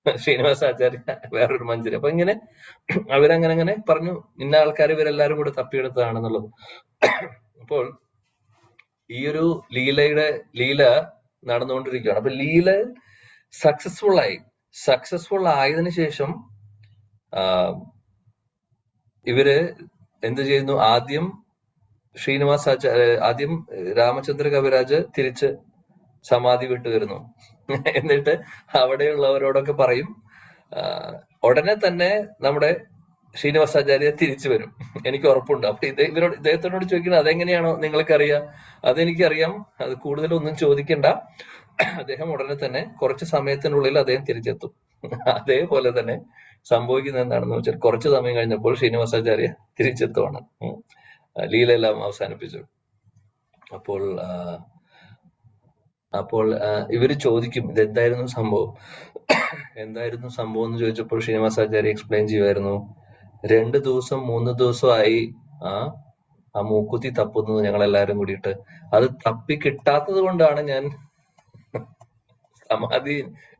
ശ്രീനിവാസാചാര്യ വേറൊരു മഞ്ജരി. അപ്പൊ ഇങ്ങനെ അവരങ്ങനെ പറഞ്ഞു, ഇന്ന ആൾക്കാർ ഇവരെല്ലാരും കൂടെ തപ്പിയെടുത്തതാണെന്നുള്ളത്. അപ്പോൾ ഈ ഒരു ലീല നടന്നുകൊണ്ടിരിക്കുകയാണ്. അപ്പൊ ലീല സക്സസ്ഫുൾ ആയതിനു ശേഷം ഇവര് എന്ത് ചെയ്യുന്നു? ആദ്യം രാമചന്ദ്ര കവിരാജ് തിരിച്ച് സമാധി വിട്ടു വരുന്നു. എന്നിട്ട് അവിടെയുള്ളവരോടൊക്കെ പറയും, ഉടനെ തന്നെ നമ്മുടെ ശ്രീനിവാസാചാര്യ തിരിച്ചു വരും, എനിക്ക് ഉറപ്പുണ്ട്. അപ്പൊ ഇദ്ദേഹത്തിനോട് ചോദിക്കുന്നത്, അതെങ്ങനെയാണോ നിങ്ങൾക്കറിയാം? അതെനിക്കറിയാം, അത് കൂടുതലൊന്നും ചോദിക്കണ്ട. അദ്ദേഹം ഉടനെ തന്നെ കുറച്ച് സമയത്തിനുള്ളിൽ അദ്ദേഹം തിരിച്ചെത്തും. അതേപോലെ തന്നെ സംഭവിക്കുന്നത് എന്താണെന്ന് വെച്ചാൽ, കുറച്ചു സമയം കഴിഞ്ഞപ്പോൾ ശ്രീനിവാസാചാര്യ തിരിച്ചെത്തുവാണ്. ലീലയെല്ലാം അവസാനിപ്പിച്ചു. അപ്പോൾ ഇവര് ചോദിക്കും, ഇതെന്തായിരുന്നു സംഭവം എന്ന് ചോദിച്ചപ്പോൾ ശ്രീനിവാസാചാര്യ എക്സ്പ്ലെയിൻ ചെയ്യുമായിരുന്നു, 2 ദിവസം 3 ദിവസമായി ആ മൂക്കുത്തി തപ്പുന്നത് ഞങ്ങൾ എല്ലാരും കൂടിയിട്ട്. അത് തപ്പി കിട്ടാത്തത് കൊണ്ടാണ് ഞാൻ സമാധി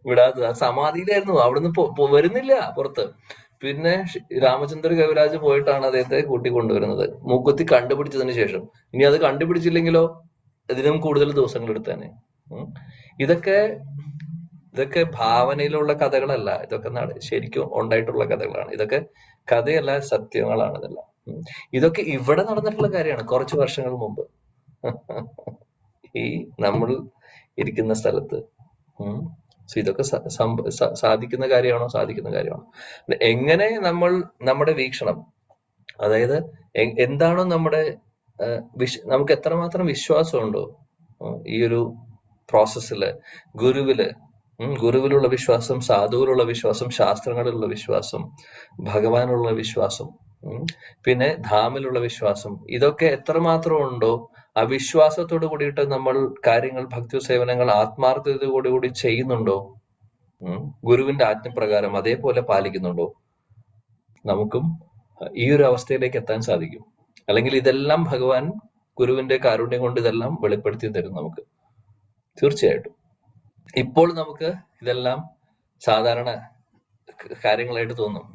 വിടാത്തത്. സമാധിയിലായിരുന്നു, അവിടുന്ന് വരുന്നില്ല പുറത്ത്. പിന്നെ രാമചന്ദ്ര കവിരാജ് പോയിട്ടാണ് അദ്ദേഹത്തെ കൂട്ടിക്കൊണ്ടുവരുന്നത്, മൂക്കുത്തി കണ്ടുപിടിച്ചതിന് ശേഷം. ഇനി അത് കണ്ടുപിടിച്ചില്ലെങ്കിലോ ഇതിനും കൂടുതൽ ദിവസങ്ങൾ എടുത്തേനെ. ഇതൊക്കെ ഭാവനയിലുള്ള കഥകളല്ല, ഇതൊക്കെ ശരിക്കും ഉണ്ടായിട്ടുള്ള കഥകളാണ്. ഇതൊക്കെ കഥയല്ല, സത്യങ്ങളാണ് ഇതെല്ലാം. ഇതൊക്കെ ഇവിടെ നടന്നിട്ടുള്ള കാര്യമാണ് കുറച്ച് വർഷങ്ങൾ മുമ്പ്, ഈ നമ്മൾ ഇരിക്കുന്ന സ്ഥലത്ത്. ഇതൊക്കെ സാധിക്കുന്ന കാര്യമാണോ? എങ്ങനെ നമ്മുടെ വീക്ഷണം, അതായത് എന്താണോ നമ്മുടെ നമുക്ക് എത്രമാത്രം വിശ്വാസമുണ്ടോ ഈ ഒരു പ്രോസസ്സില്, ഗുരുവിലുള്ള വിശ്വാസം, സാധുവിലുള്ള വിശ്വാസം, ശാസ്ത്രങ്ങളിലുള്ള വിശ്വാസം, ഭഗവാനുള്ള വിശ്വാസം, പിന്നെ ധാമിലുള്ള വിശ്വാസം, ഇതൊക്കെ എത്രമാത്രം ഉണ്ടോ, ആ വിശ്വാസത്തോട് കൂടിയിട്ട് നമ്മൾ കാര്യങ്ങൾ, ഭക്തി സേവനങ്ങൾ ആത്മാർത്ഥതയോടുകൂടി ചെയ്യുന്നുണ്ടോ, ഗുരുവിന്റെ ആജ്ഞപ്രകാരം അതേപോലെ പാലിക്കുന്നുണ്ടോ, നമുക്കും ഈ ഒരു അവസ്ഥയിലേക്ക് എത്താൻ സാധിക്കും. അല്ലെങ്കിൽ ഇതെല്ലാം ഭഗവാൻ ഗുരുവിന്റെ കാരുണ്യം കൊണ്ട് ഇതെല്ലാം വെളിപ്പെടുത്തി തരും നമുക്ക്, തീർച്ചയായിട്ടും. ഇപ്പോൾ നമുക്ക് ഇതെല്ലാം സാധാരണ കാര്യങ്ങളായിട്ട് തോന്നും.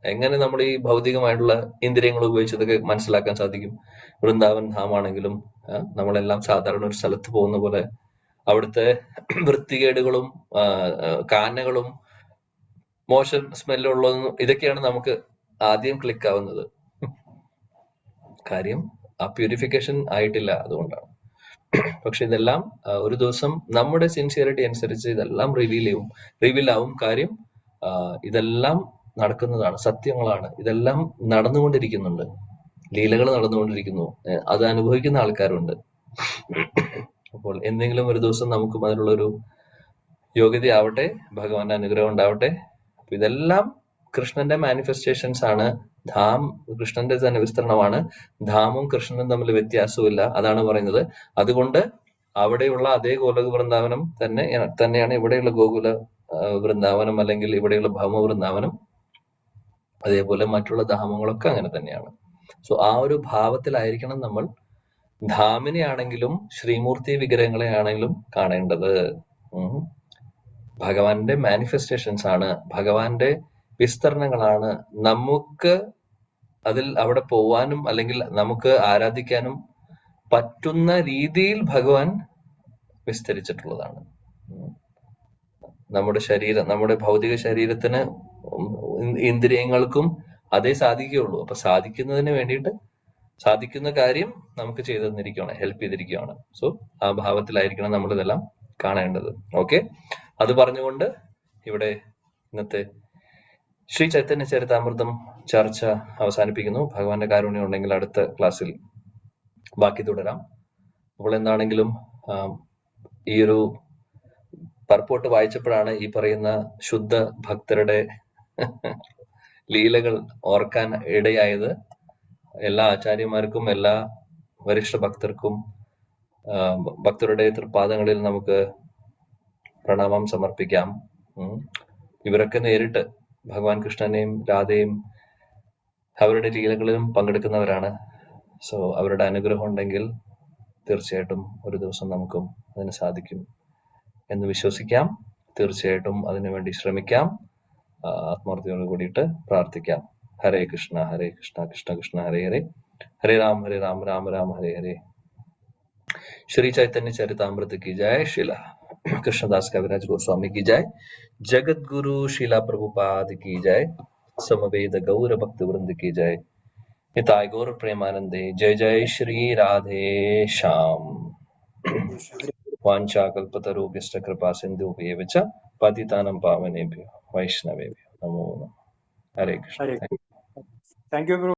എങ്ങനെ നമ്മൾ ഈ ഭൗതികമായിട്ടുള്ള ഇന്ദ്രിയങ്ങൾ ഉപയോഗിച്ച് ഇതൊക്കെ മനസ്സിലാക്കാൻ സാധിക്കും? വൃന്ദാവൻ ധാമാണെങ്കിലും നമ്മളെല്ലാം സാധാരണ ഒരു സ്ഥലത്ത് പോകുന്ന പോലെ അവിടുത്തെ വൃത്തികേടുകളും കാനകളും മോശം സ്മെല്ലുള്ളതും ഇതൊക്കെയാണ് നമുക്ക് ആദ്യം ക്ലിക്ക് ആവുന്നത്. കാര്യം ആ പ്യൂരിഫിക്കേഷൻ ആയിട്ടില്ല, അതുകൊണ്ടാണ്. പക്ഷെ ഇതെല്ലാം ഒരു ദിവസം നമ്മുടെ സിൻസിയറിറ്റി അനുസരിച്ച് ഇതെല്ലാം റിവീൽ ആവും. കാര്യം ഇതെല്ലാം നടക്കുന്നതാണ്, സത്യങ്ങളാണ്, ഇതെല്ലാം നടന്നുകൊണ്ടിരിക്കുന്നുണ്ട്, ലീലകൾ നടന്നുകൊണ്ടിരിക്കുന്നു, അത് അനുഭവിക്കുന്ന ആൾക്കാരുണ്ട്. അപ്പോൾ എന്തെങ്കിലും ഒരു ദിവസം നമുക്കും അതിനുള്ളൊരു യോഗ്യതയാവട്ടെ, ഭഗവാന്റെ അനുഗ്രഹം ഉണ്ടാവട്ടെ. അപ്പൊ ഇതെല്ലാം കൃഷ്ണന്റെ മാനിഫെസ്റ്റേഷൻസ് ആണ്. ധാം കൃഷ്ണന്റെ തന്നെ വിസ്തരണമാണ്. ധാമും കൃഷ്ണനും തമ്മിൽ വ്യത്യാസമില്ല, അതാണ് പറയുന്നത്. അതുകൊണ്ട് അവിടെയുള്ള അതേ ഗോലോക വൃന്ദാവനം തന്നെയാണ് ഇവിടെയുള്ള ഗോകുല വൃന്ദാവനം, അല്ലെങ്കിൽ ഇവിടെയുള്ള ഭൗമ വൃന്ദാവനം. അതേപോലെ മറ്റുള്ള ധാമങ്ങളൊക്കെ അങ്ങനെ തന്നെയാണ്. സോ ആ ഒരു ഭാവത്തിലായിരിക്കണം നമ്മൾ ധാമിനെ ആണെങ്കിലും ശ്രീമൂർത്തി വിഗ്രഹങ്ങളെ ആണെങ്കിലും കാണേണ്ടത്. ഭഗവാന്റെ മാനിഫെസ്റ്റേഷൻസ് ആണ്, ഭഗവാന്റെ വിസ്തരണങ്ങളാണ്. നമുക്ക് അവിടെ പോവാനും അല്ലെങ്കിൽ നമുക്ക് ആരാധിക്കാനും പറ്റുന്ന രീതിയിൽ ഭഗവാൻ വിസ്തരിച്ചിട്ടുള്ളതാണ്. നമ്മുടെ ഭൗതിക ശരീരത്തിന്, ഇന്ദ്രിയങ്ങൾക്കും അതേ സാധിക്കുകയുള്ളൂ. അപ്പൊ സാധിക്കുന്നതിന് വേണ്ടിയിട്ട് സാധിക്കുന്ന കാര്യം നമുക്ക് ചെയ്തു തന്നിരിക്കുകയാണ്, ഹെൽപ്പ് ചെയ്തിരിക്കുകയാണ്. സോ ആ ഭാവത്തിലായിരിക്കണം നമ്മളിതെല്ലാം കാണേണ്ടത്. ഓക്കെ, അത് പറഞ്ഞുകൊണ്ട് ഇവിടെ ഇന്നത്തെ ശ്രീ ചൈതന്യ ചരിതാമൃതം ചർച്ച അവസാനിപ്പിക്കുന്നു. ഭഗവാന്റെ കാരുണ്യം ഉണ്ടെങ്കിൽ അടുത്ത ക്ലാസ്സിൽ ബാക്കി തുടരാം. അപ്പോൾ എന്താണെങ്കിലും ഈ ഒരു പർപ്പോട്ട് വായിച്ചപ്പോഴാണ് ഈ പറയുന്ന ശുദ്ധ ഭക്തരുടെ ലീലകൾ ഓർക്കാൻ ഇടയായത്. എല്ലാ ആചാര്യന്മാർക്കും എല്ലാ വരിഷ്ഠ ഭക്തർക്കും ഭക്തരുടെ തൃപ്പാദങ്ങളിൽ നമുക്ക് പ്രണാമം സമർപ്പിക്കാം. ഇവരൊക്കെ നേരിട്ട് ഭഗവാൻ കൃഷ്ണനെയും രാധയും അവരുടെ ലീലകളിലും പങ്കെടുക്കുന്നവരാണ്. സോ അവരുടെ അനുഗ്രഹം ഉണ്ടെങ്കിൽ തീർച്ചയായിട്ടും ഒരു ദിവസം നമുക്കും അതിന് സാധിക്കും എന്ന് വിശ്വസിക്കാം. തീർച്ചയായിട്ടും അതിനുവേണ്ടി ശ്രമിക്കാം. ആത്മാർത്ഥതയോട് കൂടിയിട്ട് പ്രാർത്ഥിക്കാം. ഹരേ കൃഷ്ണ ഹരേ കൃഷ്ണ കൃഷ്ണ കൃഷ്ണ ഹരേ ഹരേ, ഹരേ രാം രാം രാം ഹരേ ഹരേ. श्री चैतन्य चरितामृत की जय, श्रीला कृष्णदास कविराज गोस्वामी की जय, जगत गुरु शीला प्रभुपाद की जय, समवेद गौर भक्त वृंद की जय, निताय गौर प्रेमानंदे, जय जय श्री राधे श्याम। वांछा कल्पतरुभ्यश्च कृपा सिन्धुभ्येव च पतितानां पावनेभ्यो वैष्णवेभ्यो नमो नमः। हरे कृष्ण। Thank you.